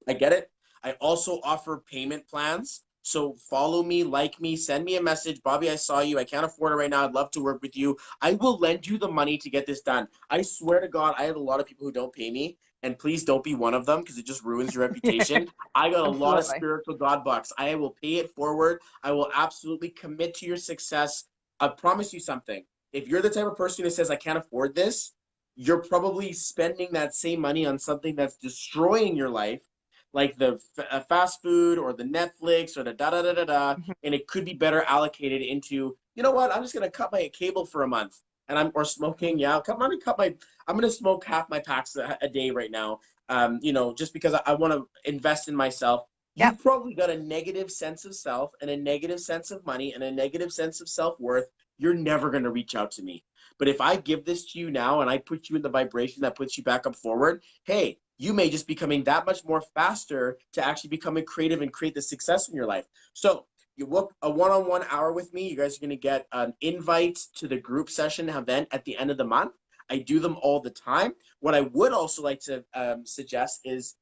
I get it. I also offer payment plans. So follow me, like me, send me a message. Bobby, I saw you. I can't afford it right now. I'd love to work with you. I will lend you the money to get this done. I swear to God, I have a lot of people who don't pay me. And please don't be one of them because it just ruins your reputation. I got a lot of spiritual God bucks. I will pay it forward. I will absolutely commit to your success. I promise you something. If you're the type of person who says, I can't afford this, you're probably spending that same money on something that's destroying your life, like the fast food or the Netflix or the da-da-da-da-da, and it could be better allocated into, you know what, I'm just going to cut my cable for a month. Or smoking, yeah. I'm gonna smoke half my packs a day right now. Just because I want to invest in myself. You've probably got a negative sense of self and a negative sense of money and a negative sense of self-worth. You're never gonna reach out to me. But if I give this to you now and I put you in the vibration that puts you back up forward, hey, you may just becoming that much more faster to actually becoming creative and create the success in your life. So you book a one-on-one hour with me. You guys are going to get an invite to the group session event at the end of the month. I do them all the time. What I would also like to suggest is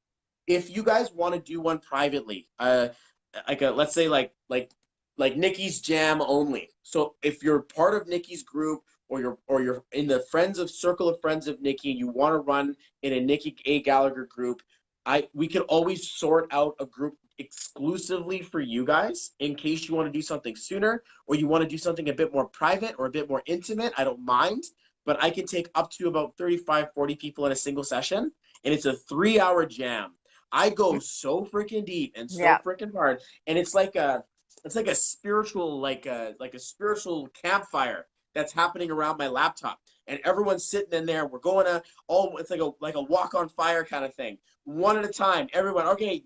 if you guys want to do one privately, let's say like Nikki's Jam only. So if you're part of Nikki's group or you're in the circle of friends of Nikki, you want to run in a Nikki A. Galagher group, we could always sort out a group exclusively for you guys in case you want to do something sooner or you want to do something a bit more private or a bit more intimate. I don't mind, but I can take up to about 35, 40 people in a single session, and it's a 3-hour jam. I go so freaking deep and so freaking hard, and it's like a spiritual spiritual campfire that's happening around my laptop, and everyone's sitting in there. We're going to it's like a walk on fire kind of thing, one at a time. Everyone, okay,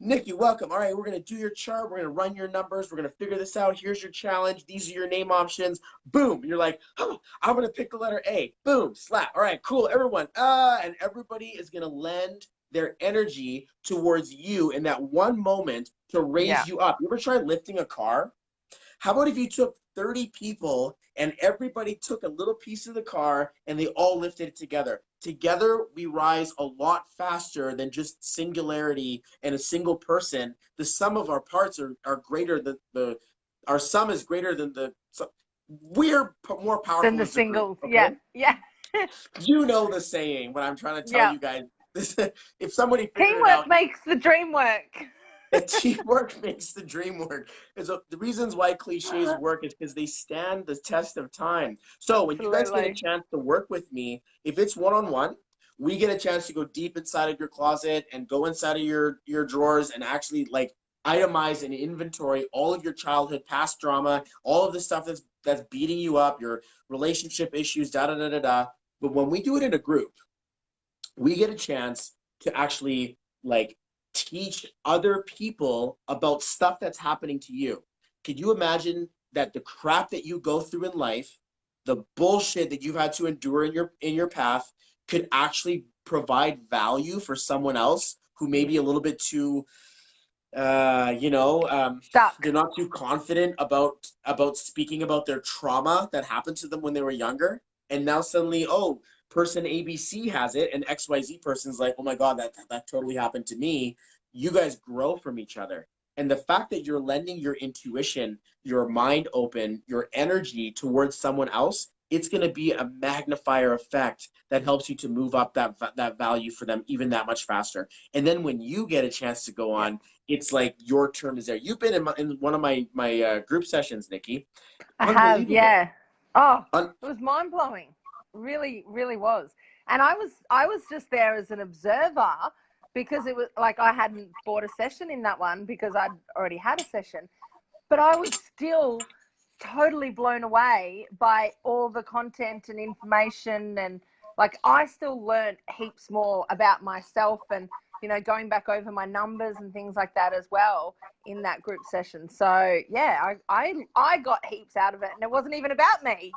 Nikki, welcome. All right, we're going to do your chart. We're going to run your numbers. We're going to figure this out. Here's your challenge. These are your name options. Boom. And you're like, oh, I'm going to pick the letter A. Boom. Slap. All right, cool. Everyone. And everybody is going to lend their energy towards you in that one moment to raise you up. You ever try lifting a car? How about if you took 30 people and everybody took a little piece of the car and they all lifted it together? Together, we rise a lot faster than just singularity and a single person. The sum of our parts are greater than our sum is greater than we're more powerful than the singles. Okay? Yeah. You know the saying, what I'm trying to tell you guys. If somebody figured Teamwork it out, makes the dream work. Teamwork makes the dream work. So the reasons why cliches work is because they stand the test of time. So when you guys get a chance to work with me, if it's one-on-one, we get a chance to go deep inside of your closet and go inside of your drawers and actually like itemize and inventory all of your childhood past drama, all of the stuff that's beating you up, your relationship issues, da-da-da-da-da. But when we do it in a group, we get a chance to actually like teach other people about stuff that's happening to you. Could you imagine that the crap that you go through in life, the bullshit that you've had to endure in your path could actually provide value for someone else who may be a little bit too they're not too confident about speaking about their trauma that happened to them when they were younger, and now suddenly, oh, person ABC has it and XYZ person's like, oh my God, that totally happened to me. You guys grow from each other. And the fact that you're lending your intuition, your mind open, your energy towards someone else it's going to be a magnifier effect that helps you to move up that value for them even that much faster. And then when you get a chance to go on, it's like your turn is there. You've been in one of my group sessions, Nikki. I have, Unbelievable. yeah. Oh, it was mind blowing. Really, really was. And I was just there as an observer because it was like I hadn't bought a session in that one because I'd already had a session. But I was still totally blown away by all the content and information, and like I still learned heaps more about myself, and you know, going back over my numbers and things like that as well in that group session. So yeah, I got heaps out of it, and it wasn't even about me.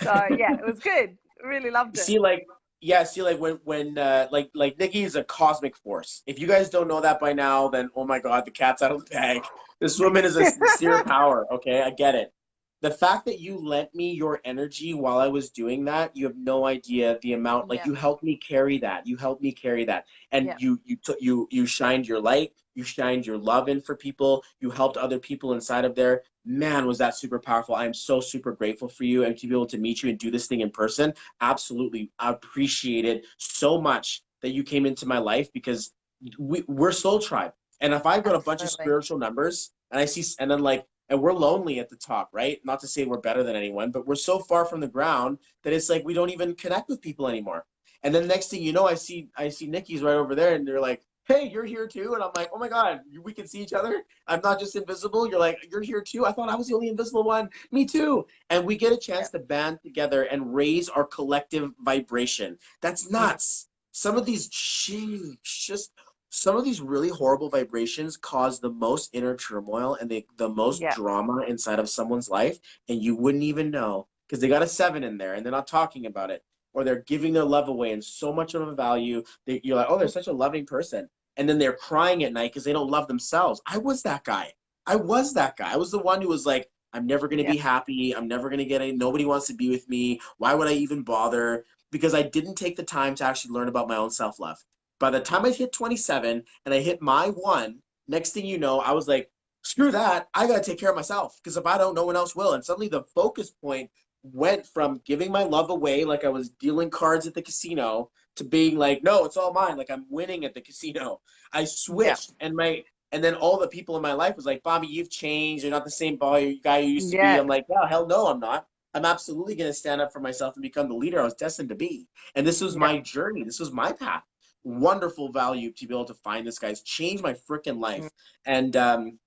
So yeah, it was good. Really loved it. See, like, yeah, see, like when like Nikki is a cosmic force. If you guys don't know that by now, then oh my God, the cat's out of the bag. This woman is a sincere power. Okay, I get it. The fact that you lent me your energy while I was doing that, you have no idea the amount. Like Yeah, you helped me carry that. You helped me carry that, and yeah, you shined your light. You shined your love in for people. You helped other people inside of there. Man, was that super powerful. I am so super grateful for you and to be able to meet you and do this thing in person. Absolutely, I appreciate it so much that you came into my life because we're Soul Tribe. And if I've got a bunch of absolutely. spiritual numbers and I see, and then like, and we're lonely at the top, right? Not to say we're better than anyone, but we're so far from the ground that it's like we don't even connect with people anymore. And then next thing you know, I see Nikki's right over there, and they're like, "Hey, you're here too," and I'm like, "Oh my God, we can see each other. I'm not just invisible. You're like, you're here too. I thought I was the only invisible one. Me too." And we get a Yeah. chance to band together and raise our collective vibration. That's Mm. nuts. Some of these, just some of these really horrible vibrations cause the most inner turmoil and the most Yeah. drama inside of someone's life, and you wouldn't even know because they got a 7 in there and they're not talking about it, or they're giving their love away and so much of a value that you're like, oh, they're such a loving person, and then they're crying at night because they don't love themselves. I was that guy. I was that guy. I was the one who was like, I'm never going to Yeah. be happy. I'm never going to get any, nobody wants to be with me. Why would I even bother? Because I didn't take the time to actually learn about my own self-love. By the time I hit 27 and I hit my one, next thing you know, I was like, screw that. I got to take care of myself because if I don't, no one else will. And suddenly the focus point went from giving my love away like I was dealing cards at the casino to being like, no, it's all mine. Like I'm winning at the casino. I Yeah. switched, and then all the people in my life was like, Bobby, you've changed. You're not the same guy you used to be. Yeah. I'm like, yeah, hell no, I'm not. I'm absolutely going to stand up for myself and become the leader I was destined to be. And this was Yeah. my journey. This was my path. Wonderful value to be able to find this guy's changed my freaking life. Mm. And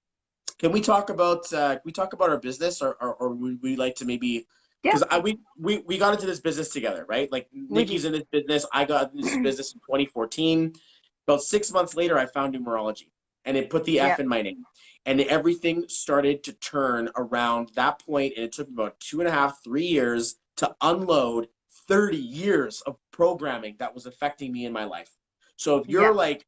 can we talk about our business, or would we like to maybe, Yeah. because we got into this business together, right? Like We Nikki's did. in this business, I got into this business in 2014. About 6 months later, I found numerology, and it put the Yeah. F in my name, and everything started to turn around that point. And it took me about 2.5, 3 years to unload 30 years of programming that was affecting me in my life. So if you're Yeah. like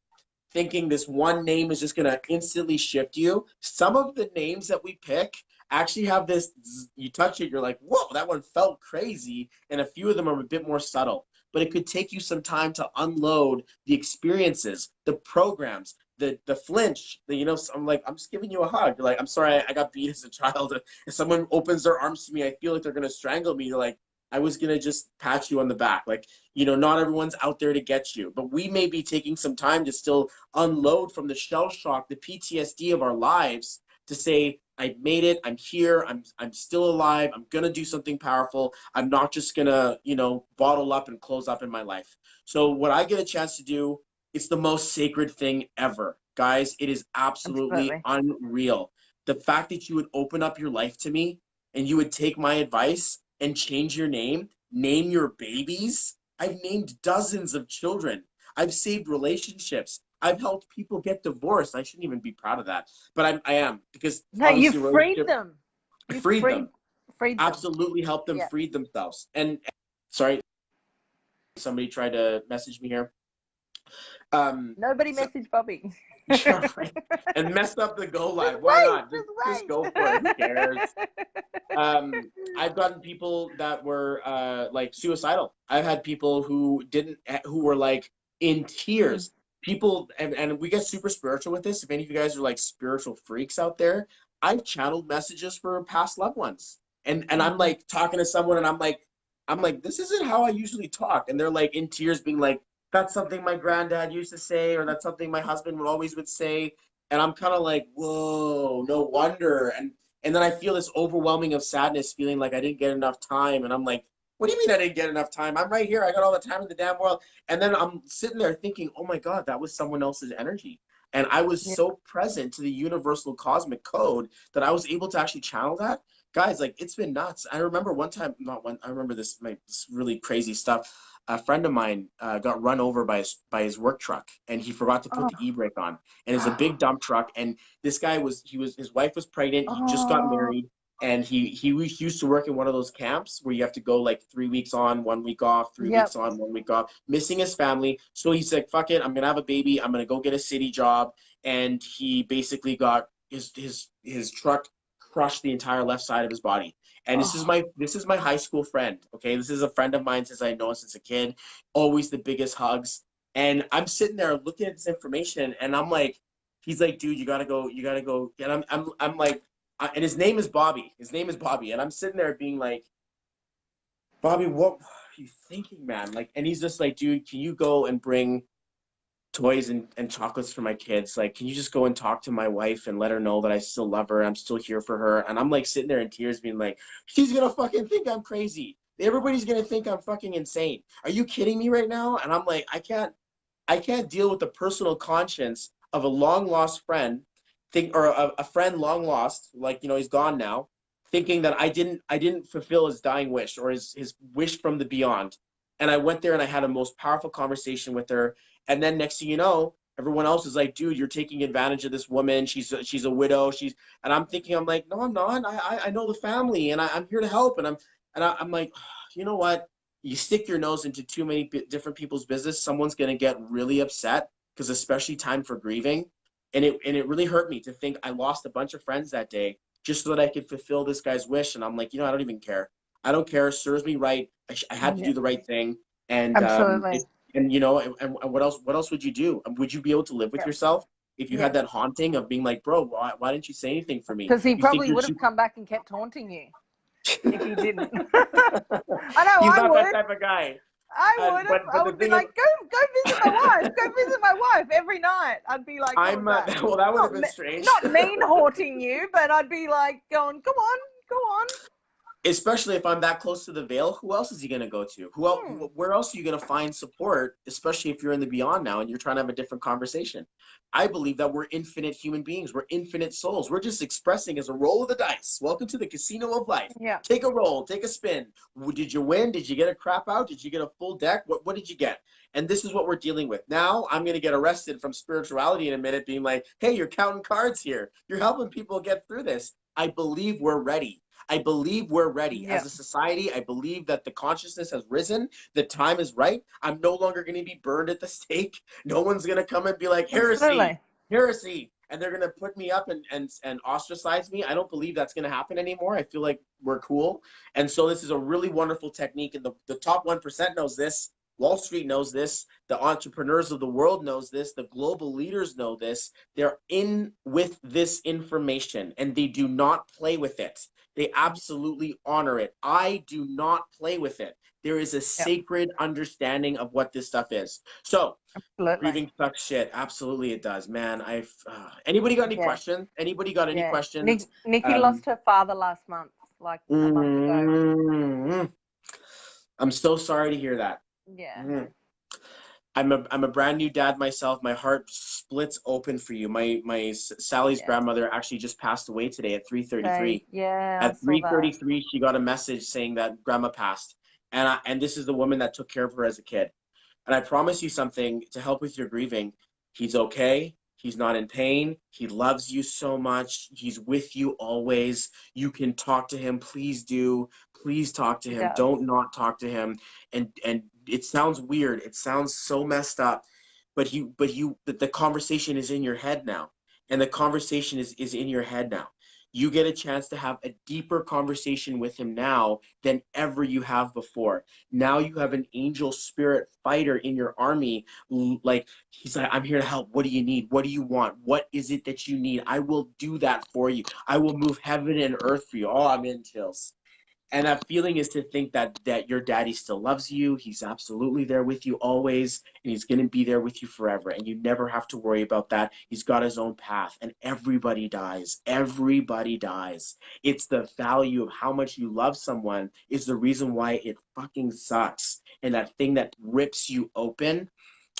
thinking this one name is just going to instantly shift you, some of the names that we pick actually have this, you touch it, you're like, whoa, that one felt crazy. And a few of them are a bit more subtle. But it could take you some time to unload the experiences, the programs, the flinch. I'm like, I'm just giving you a hug. You're like, I'm sorry, I got beat as a child. If someone opens their arms to me, I feel like they're going to strangle me. You're like, I was going to just pat you on the back. Like, not everyone's out there to get you, but we may be taking some time to still unload from the shell shock, the PTSD of our lives, to say, I made it, I'm here, I'm still alive, I'm gonna do something powerful. I'm not just gonna, bottle up and close up in my life. So what I get a chance to do, it's the most sacred thing ever. Guys, it is absolutely Absolutely. unreal. The fact that you would open up your life to me and you would take my advice and change your name your babies. I've named dozens of children. I've saved relationships. I've helped people get divorced. I shouldn't even be proud of that, but I am, because No, you obviously freed relationship, them. I You freed them. freed them. Absolutely helped them Yeah. free themselves. And sorry, somebody tried to message me here. Nobody So, messaged Bobby. yeah, right. And messed up the go Just live. Why wait. not? Just Just go for it. Who cares? I've gotten people that were like suicidal. I've had people who were like in wait. tears. People, and we get super spiritual with this. If any of you guys are like spiritual freaks out there, I've channeled messages for past loved ones. And I'm Mm. like talking to someone and I'm like I'm like, this isn't how I usually talk. And they're like in tears being like, that's something my granddad used to say, or that's something my husband would say. And I'm kind of like, whoa, no wonder. And then I feel this overwhelming of sadness, feeling like I didn't get enough time. And I'm like, what do you mean I didn't get enough time? I'm right here. I got all the time in the damn world. And then I'm sitting there thinking, oh my God, that was someone else's energy. And I was Yeah. so present to the universal cosmic code that I was able to actually channel that. Guys, like, it's been nuts. I remember one time, not one, I remember this, like, this really crazy stuff. A friend of mine got run over by his work truck, and he forgot to put Oh. the e-brake on. And it's a big dump truck. And this guy his wife was pregnant. He just got Oh. married, and he used to work in one of those camps where you have to go like 3 weeks on, 1 week off, 3 weeks Yep. on, 1 week off, missing his family. So he's like, fuck it, I'm gonna have a baby. I'm gonna go get a city job. And he basically got his truck crushed the entire left side of his body. And Oh. this is my high school friend. Okay, this is a friend of mine since I know him since a kid. Always the biggest hugs. And I'm sitting there looking at this information, and I'm like, he's like, dude, you gotta go, you gotta go. And I'm like, and his name is Bobby. His name is Bobby, and I'm sitting there being like, Bobby, what are you thinking, man? Like, and he's just like, dude, can you go and bring toys and chocolates for my kids? Like, can you just go and talk to my wife and let her know that I still love her? I'm still here for her. And I'm like sitting there in tears being like, she's gonna fucking think I'm crazy. Everybody's gonna think I'm fucking insane. Are you kidding me right now? And I'm like, I can't deal with the personal conscience of a long lost friend, or a friend long lost, like, you know, he's gone now, thinking that I didn't fulfill his dying wish, or his wish from the beyond. And I went there and I had a most powerful conversation with her. And then next thing you know, everyone else is like, dude, you're taking advantage of this woman. She's a widow. And I'm thinking, I'm like, no, I'm not. I know the family, and I'm here to help. I'm like, you know what? You stick your nose into too many different people's business, someone's going to get really upset, because especially time for grieving. And it really hurt me to think I lost a bunch of friends that day just so that I could fulfill this guy's wish. And I'm like, you know, I don't even care. I don't care. It serves me right. I had to Yeah. do the right thing. And Absolutely. and you know, and what else would you do? Would you be able to live with Yeah. yourself if you Yeah. had that haunting of being like, bro, why didn't you say anything for me? Because he You think probably you're would too have come back and kept haunting you if you didn't. I know He's I not that would. type of guy. I would have. But I the would be thing is, like, go visit my wife. Go visit my wife every night. I'd be like, I'm well, that would have been strange. not mean haunting you, but I'd be like going, come on, go on. Especially if I'm that close to the veil, who else is he going to go to? Where else are you going to find support, especially if you're in the beyond now and you're trying to have a different conversation? I believe that we're infinite human beings. We're infinite souls. We're just expressing as a roll of the dice. Welcome to the casino of life. Yeah. Take a roll, take a spin. Did you win? Did you get a crap out? Did you get a full deck? What did you get? And this is what we're dealing with. Now I'm going to get arrested from spirituality in a minute, being like, hey, you're counting cards here. You're helping people get through this. I believe we're ready. I believe we're ready. Yeah. As a society, I believe that the consciousness has risen. The time is right. I'm no longer going to be burned at the stake. No one's going to come and be like, heresy, Absolutely. heresy. And they're going to put me up and ostracize me. I don't believe that's going to happen anymore. I feel like we're cool. And so this is a really wonderful technique. And the top 1% knows this. Wall Street knows this. The entrepreneurs of the world knows this. The global leaders know this. They're in with this information, and they do not play with it. They absolutely honor it. I do not play with it. There is a sacred understanding of what this stuff is. So, Absolutely. grieving sucks shit. Absolutely, it does, man. Anybody got any questions? Anybody got any questions? Nikki lost her father last month, like a month ago. I'm so sorry to hear that. Yeah. I'm a brand new dad myself. My heart splits open for you. My Sally's grandmother actually just passed away today at 3:33. Yeah. At 3:33, she got a message saying that grandma passed, and this is the woman that took care of her as a kid. And I promise you something to help with your grieving. He's okay. He's not in pain. He loves you so much. He's with you always. You can talk to him. Please do. Please talk to him. Don't not talk to him. And it sounds weird. It sounds so messed up. But the conversation is in your head now. And the conversation is in your head now. You get a chance to have a deeper conversation with him now than ever you have before. Now you have an angel spirit fighter in your army. Like, he's like, I'm here to help. What do you need? What do you want? What is it that you need? I will do that for you. I will move heaven and earth for you. Oh, I'm in chills. And that feeling is to think that your daddy still loves you. He's absolutely there with you always, and he's going to be there with you forever. And you never have to worry about that. He's got his own path, and everybody dies. Everybody dies. It's the value of how much you love someone is the reason why it fucking sucks. And that thing that rips you open,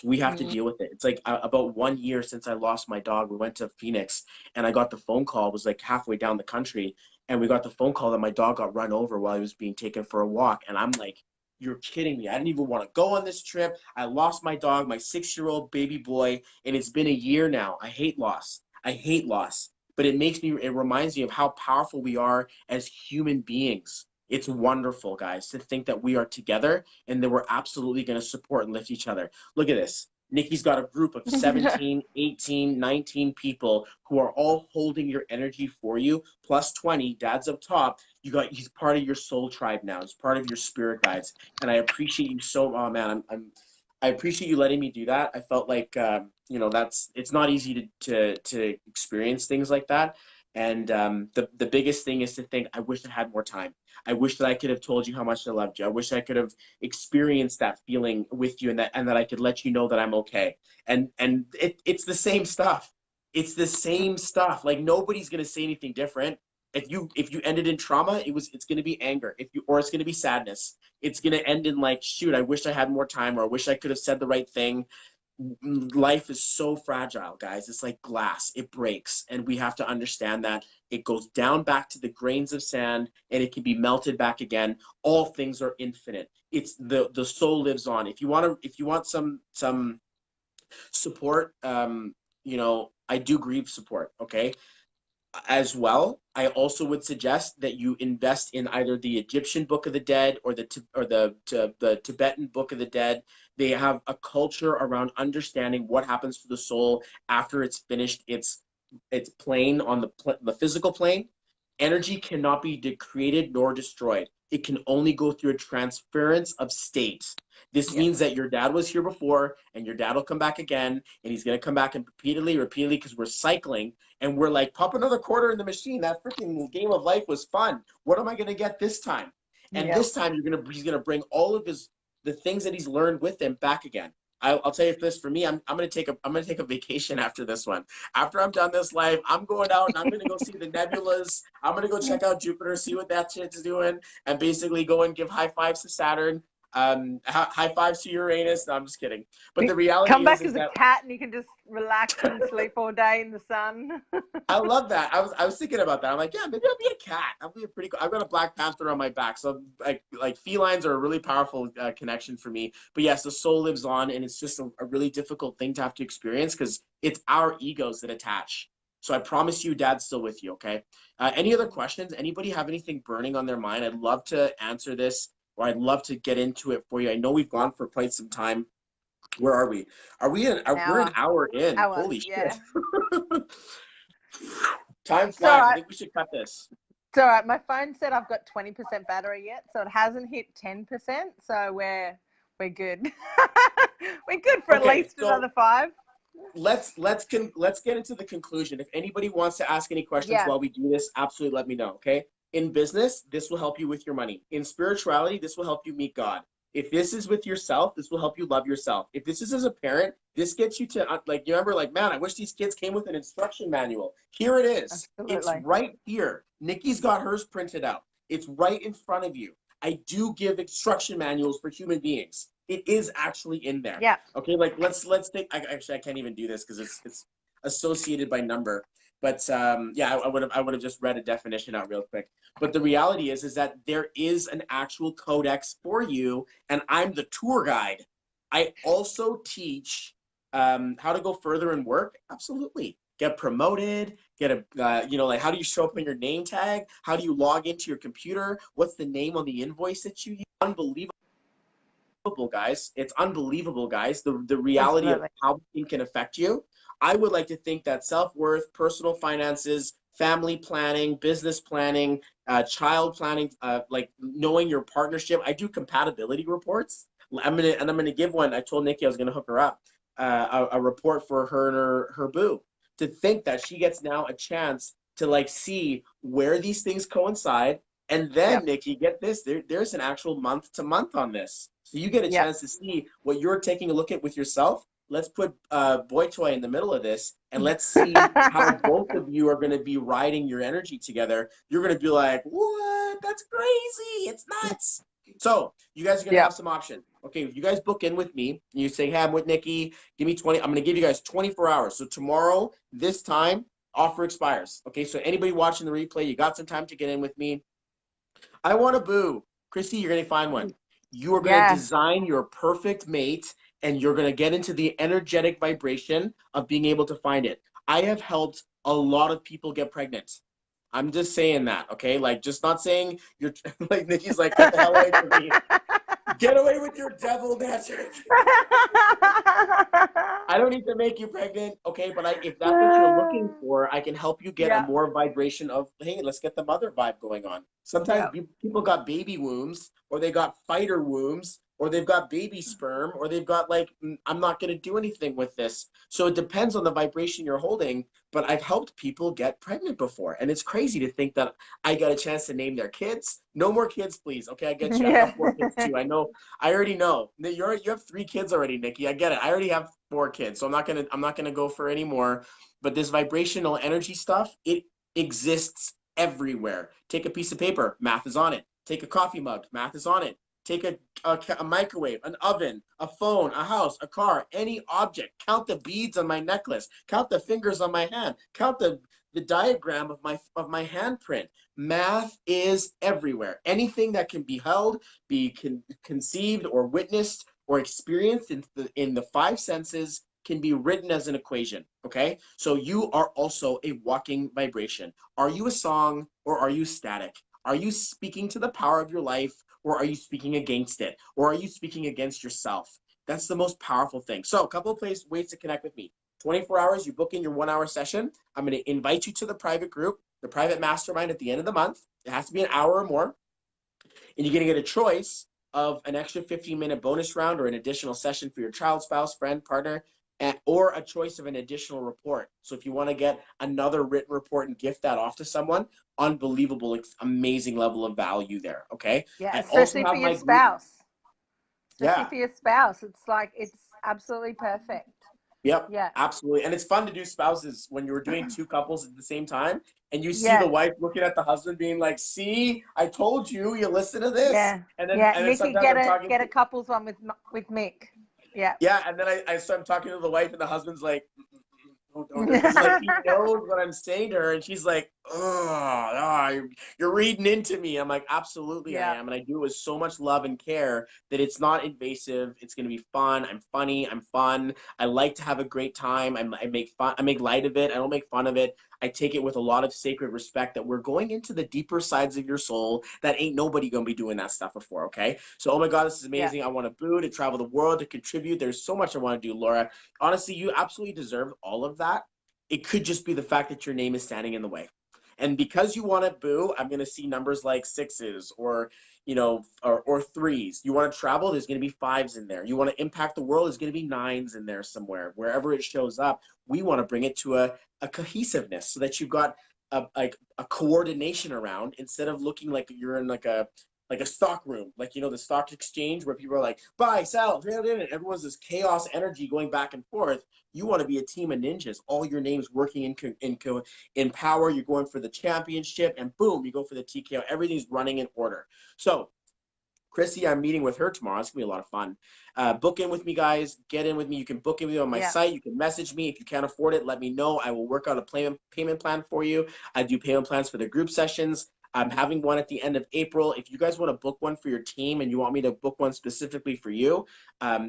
we have to deal with it. It's like about 1 year since I lost my dog. We went to Phoenix, and I got the phone call. It was like halfway down the country, and we got the phone call that my dog got run over while he was being taken for a walk. And I'm like, you're kidding me. I didn't even want to go on this trip. I lost my dog, my 6-year-old baby boy, and it's been a year now. I hate loss. I hate loss. But it reminds me of how powerful we are as human beings. It's wonderful, guys, to think that we are together and that we're absolutely going to support and lift each other. Look at this. Nikki's got a group of 17, 18, 19 people who are all holding your energy for you, plus 20, dad's up top. He's part of your soul tribe now. He's part of your spirit guides. And I appreciate you so, oh man, I appreciate you letting me do that. I felt like, it's not easy to experience things like that. And the biggest thing is to think, I wish I had more time. I wish that I could have told you how much I loved you. I wish I could have experienced that feeling with you, and that I could let you know that I'm okay. And it's the same stuff. It's the same stuff. Like, nobody's gonna say anything different. If you ended in trauma, it's gonna be anger. Or it's gonna be sadness. It's gonna end in like, shoot, I wish I had more time, or I wish I could have said the right thing. Life is so fragile, guys. It's like glass. It breaks, and we have to understand that it goes down back to the grains of sand, and it can be melted back again. All things are infinite. It's the soul lives on. If you want some support, I do grief support, okay? As well, I also would suggest that you invest in either the Egyptian Book of the Dead or the Tibetan Book of the Dead. They have a culture around understanding what happens to the soul after it's finished its plane on the physical plane. Energy cannot be created nor destroyed. It can only go through a transference of state. This means that your dad was here before, and your dad will come back again, and he's going to come back and repeatedly, because we're cycling, and we're like, pop another quarter in the machine. That freaking game of life was fun. What am I going to get this time? And this time, he's going to bring all of the things that he's learned with him back again. I'll tell you this, for me, I'm gonna take a vacation after this one. After I'm done this life, I'm going out and I'm gonna go see the nebulas. I'm gonna go check out Jupiter, see what that shit's doing, and basically go and give high fives to Saturn, high fives to Uranus. No, I'm just kidding. But the reality come back is as that a cat and you can just relax and sleep all day in the sun. I love that. I was thinking about that. I'm like, yeah, maybe I'll be a cat. I'll be a pretty cool. I've got a Black Panther on my back, so like felines are a really powerful connection for me. But yes, the soul lives on, and it's just a really difficult thing to have to experience because it's our egos that attach. So I promise you, Dad's still with you. Okay. Any other questions? Anybody have anything burning on their mind? I'd love to answer this, or I'd love to get into it for you. I know we've gone for quite some time. Where are we? We're an hour in. Holy shit. Time flies. I think we should cut this. It's all right. My phone said I've got 20% battery yet, so it hasn't hit 10%. So we're good. We're good for at least another 5. Let's get into the conclusion. If anybody wants to ask any questions while we do this, absolutely let me know. Okay. In business, this will help you with your money. In spirituality, this will help you meet God. If this is with yourself, this will help you love yourself. If this is as a parent, this gets you to, like, you remember, like, man, I wish these kids came with an instruction manual. Here it is. Absolutely. It's right here. Nikki's got hers printed out. It's right in front of you. I do give instruction manuals for human beings. It is actually in there. Yeah. Okay, like, let's take, actually, I can't even do this because it's associated by number. But I would have just read a definition out real quick. But the reality is that there is an actual codex for you, and I'm the tour guide. I also teach how to go further in work. Absolutely. Get promoted, get a, like, how do you show up on your name tag? How do you log into your computer? What's the name on the invoice that you use? Unbelievable, guys. It's unbelievable, guys. The reality of how it can affect you. I would like to think that self-worth, personal finances, family planning, business planning, child planning, like knowing your partnership. I do compatibility reports. I'm gonna give one. I told Nikki I was gonna hook her up a report for her and her boo. To think that she gets now a chance to like see where these things coincide, And then, Yep. Nikki, get this, there's an actual month to month on this. So you get a Yep. chance to see what you're taking a look at with yourself. Let's put Boy Toy in the middle of this, and let's see how both of you are going to be riding your energy together. You're going to be like, what? That's crazy. It's nuts. So you guys are going to have Yep. some options. Okay, if you guys book in with me, and you say, hey, I'm with Nikki, give me 20. I'm going to give you guys 24 hours. So tomorrow, this time, offer expires. Okay, so anybody watching the replay, you got some time to get in with me. I want a boo. Christy, you're going to find one. You are going to Yeah. design your perfect mate, and you're going to get into the energetic vibration of being able to find it. I have helped a lot of people get pregnant. I'm just saying that, okay? Like, just not saying you're like Nikki's like, get the hell away from me. Get away with your devil dancer. I don't need to make you pregnant, okay? But if that's what you're looking for, I can help you get a Yep. more vibration of, hey, let's get the mother vibe going on. Sometimes Yep. people got baby wombs, or they got fighter wombs, or they've got baby sperm, or they've got like, I'm not going to do anything with this. So it depends on the vibration you're holding. But I've helped people get pregnant before, and it's crazy to think that I got a chance to name their kids. No more kids, please. Okay, I get you. I've Yeah. got 4 kids too. I know. I already know. You have 3 kids already, Nikki. I get it. I already have 4 kids, so I'm not gonna go for any more. But this vibrational energy stuff, it exists everywhere. Take a piece of paper, math is on it. Take a coffee mug, math is on it. Take a microwave, an oven, a phone, a house, a car, any object. Count the beads on my necklace. Count the fingers on my hand. Count the diagram of my handprint. Math is everywhere. Anything that can be held, be conceived or witnessed or experienced in the 5 senses can be written as an equation. Okay, so you are also a walking vibration. Are you a song, or are you static? Are you speaking to the power of your life, or are you speaking against it, or are you speaking against yourself? That's the most powerful thing. So a couple of ways to connect with me. 24 hours, you book in your 1 hour session. I'm going to invite you to the private group, the private mastermind at the end of the month. It has to be an hour or more. And you're going to get a choice of an extra 15-minute bonus round, or an additional session for your child, spouse, friend, partner, or a choice of an additional report. So if you want to get another written report and gift that off to someone, unbelievable, amazing level of value there. Okay. Yeah. I also Especially for have your my group. spouse. Especially Yeah. for your spouse. It's like, it's absolutely perfect. Yep, Yeah. absolutely. And it's fun to do spouses when you're doing 2 couples at the same time, and you see the Yeah. wife looking at the husband being like, see, I told you, you listen to this. Yeah. And then Yeah. and then Nikki, sometimes I'm talking get to, a couples one with Mick. Yeah. yeah, and then I start talking to the wife, and the husband's like, don't do it, because like he knows what I'm saying to her, and she's like, oh, you're reading into me. I'm like, absolutely I Yeah. am, and I do it with so much love and care that it's not invasive. It's gonna be fun. I'm funny. I'm fun. I like to have a great time. I make fun. I make light of it. I don't make fun of it. I take it with a lot of sacred respect that we're going into the deeper sides of your soul that ain't nobody gonna be doing that stuff before. Okay, so oh my god, this is Yeah. amazing. I want to boo, to travel the world, to contribute. There's so much I want to do, Laura. Honestly, you absolutely deserve all of that. It could just be the fact that your name is standing in the way. And because you want to boo, I'm going to see numbers like sixes, or, or threes. You want to travel, there's going to be fives in there. You want to impact the world, there's going to be nines in there somewhere. Wherever it shows up, we want to bring it to a cohesiveness, so that you've got a coordination around, instead of looking like you're in like a stock room, like, the stock exchange, where people are like, buy, sell, and everyone's this chaos energy going back and forth. You want to be a team of ninjas, all your names working in power. You're going for the championship, and boom, you go for the TKO. Everything's running in order. So Chrissy, I'm meeting with her tomorrow. It's gonna be a lot of fun. Book in with me, guys. Get in with me. You can book in with me on my Yeah. site. You can message me. If you can't afford it, let me know. I will work out a payment plan for you. I do payment plans for the group sessions. I'm having one at the end of April. If you guys want to book one for your team, and you want me to book one specifically for you,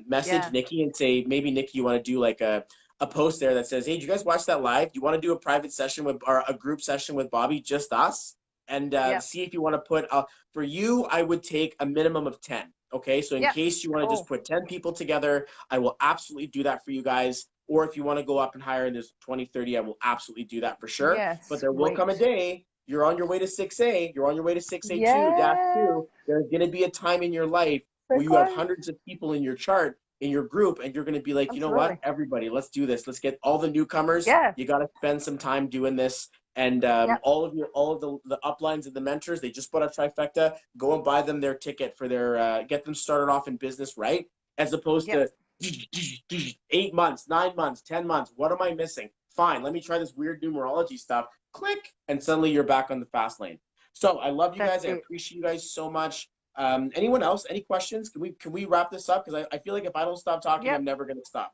message Yeah. Nikki and say, maybe Nikki, you want to do like a post there that says, hey, did you guys watch that live? Do you want to do a private session or a group session with Bobby, just us? And Yep. see if you want to put for you, I would take a minimum of 10. Okay, so in Yep. case you want to Cool. just put 10 people together, I will absolutely do that for you guys. Or if you want to go up and hire, and there's 20, 30, I will absolutely do that for sure. Yeah. But there will come a Sweet. day, you're on your way to 6A, you're on your way to 6A2, dash Yeah. 2. There's going to be a time in your life So where you have close. hundreds of people in your chart, in your group, and you're going to be like, you know what, Absolutely. everybody, let's do this. Let's get all the newcomers. Yeah. You got to spend some time doing this. And Yep. all of the uplines and the mentors, they just bought a trifecta. Go and buy them their ticket for their get them started off in business right, as opposed Yep. to 8 months, 9 months, 10 months. What am I missing? Fine, let me try this weird numerology stuff. Click, and suddenly you're back on the fast lane. So I love you That's guys. I it. appreciate you guys so much. Anyone else? Any questions? Can we wrap this up? Because I feel like if I don't stop talking, Yep. I'm never going to stop.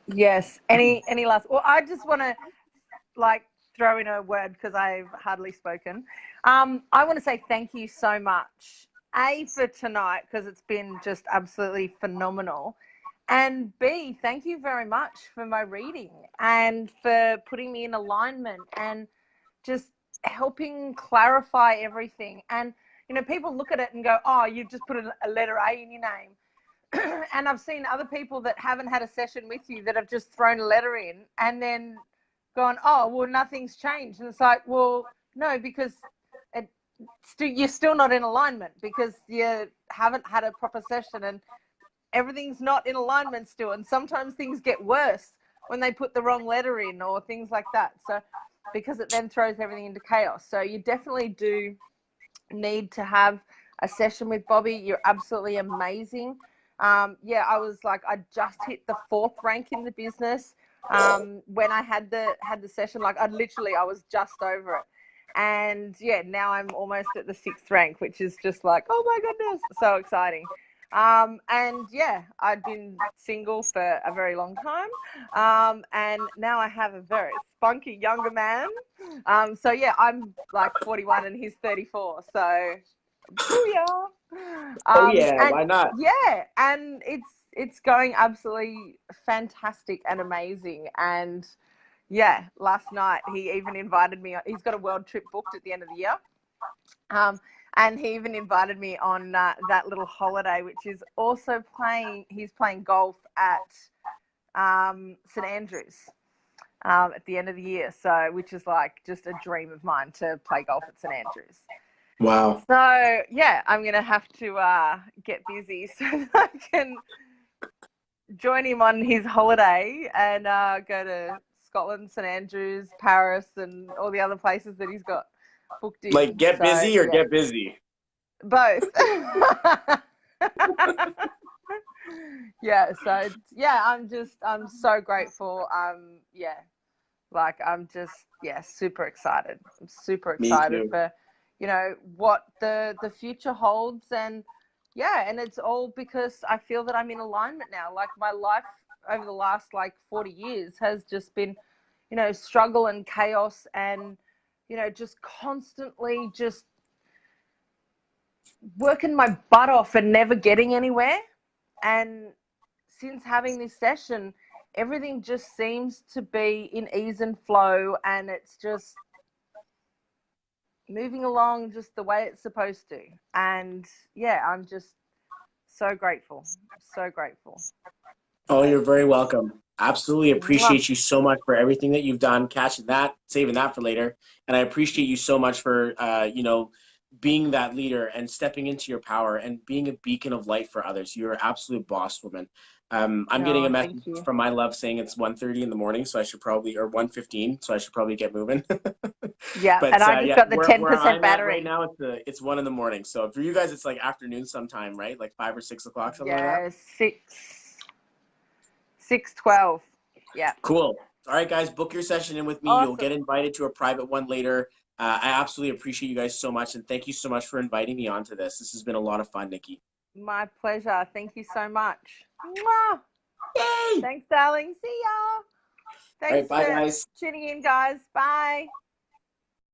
Yes. Any last? Well, I just want to like throw in a word because I've hardly spoken. I want to say thank you so much. A, for tonight, because it's been just absolutely phenomenal. And B, thank you very much for my reading and for putting me in alignment and just helping clarify everything. And, you know, people look at it and go, oh, you've just put a letter A in your name. And I've seen other people that haven't had a session with you that have just thrown a letter in and then gone, oh, well, nothing's changed. And it's like, well, no, because you're still not in alignment because you haven't had a proper session and everything's not in alignment still. And sometimes things get worse when they put the wrong letter in or things like that. So because it then throws everything into chaos. So you definitely do need to have a session with Bobby. You're absolutely amazing. Yeah, I was like, I just hit the 4th rank in the business when I had the session. Like I was just over it. And yeah, now I'm almost at the 6th rank, which is just like, oh my goodness, so exciting. And yeah, I'd been single for a very long time. And now I have a very spunky younger man. So yeah, I'm like 41 and he's 34. So booyah. Oh yeah, And why not? yeah, and it's going absolutely fantastic and amazing. And yeah, last night he even invited me. He's got a world trip booked at the end of the year. And he even invited me on that little holiday, which is also he's playing golf at St Andrews at the end of the year. So, which is like just a dream of mine to play golf at St Andrews. Wow. So, yeah, I'm going to have to get busy so that I can join him on his holiday and go to Scotland, St Andrews, Paris, and all the other places that he's got booked in. Like get busy or yeah. get busy? Both. Yeah, so yeah, I'm so grateful. Yeah, like I'm just super excited. I'm super Me excited too. for, you know, what the future holds. And yeah, and it's all because I feel that I'm in alignment now. Like my life over the last like 40 years has just been, you know, struggle and chaos and, you know, just constantly just working my butt off and never getting anywhere. And since having this session, everything just seems to be in ease and flow, and it's just moving along just the way it's supposed to. And yeah, I'm just so grateful. So grateful. Oh, you're very welcome. Absolutely Mwah. appreciate you so much for everything that you've done, catching that, saving that for later. And I appreciate you so much for, you know, being that leader and stepping into your power and being a beacon of light for others. You're an absolute boss woman. I'm getting a Oh, message thank you. from my love saying it's 1:30 in the morning, so I should probably, or 1:15, so I should probably get moving. Yeah, But and I just yeah, got the where 10% I'm at right battery. now, it's 1 in the morning. So for you guys, it's like afternoon sometime, right? Like 5 or 6 o'clock, something like that. Yeah, 6:12. Yeah. Cool. All right, guys, book your session in with me. You'll Awesome. get invited to a private one later. I absolutely appreciate you guys so much, and thank you so much for inviting me onto this. This has been a lot of fun, Nikki. My pleasure. Thank you so much. Mwah. Yay! Thanks, darling. See ya. All right, Thanks bye, for guys. tuning in, guys. Bye.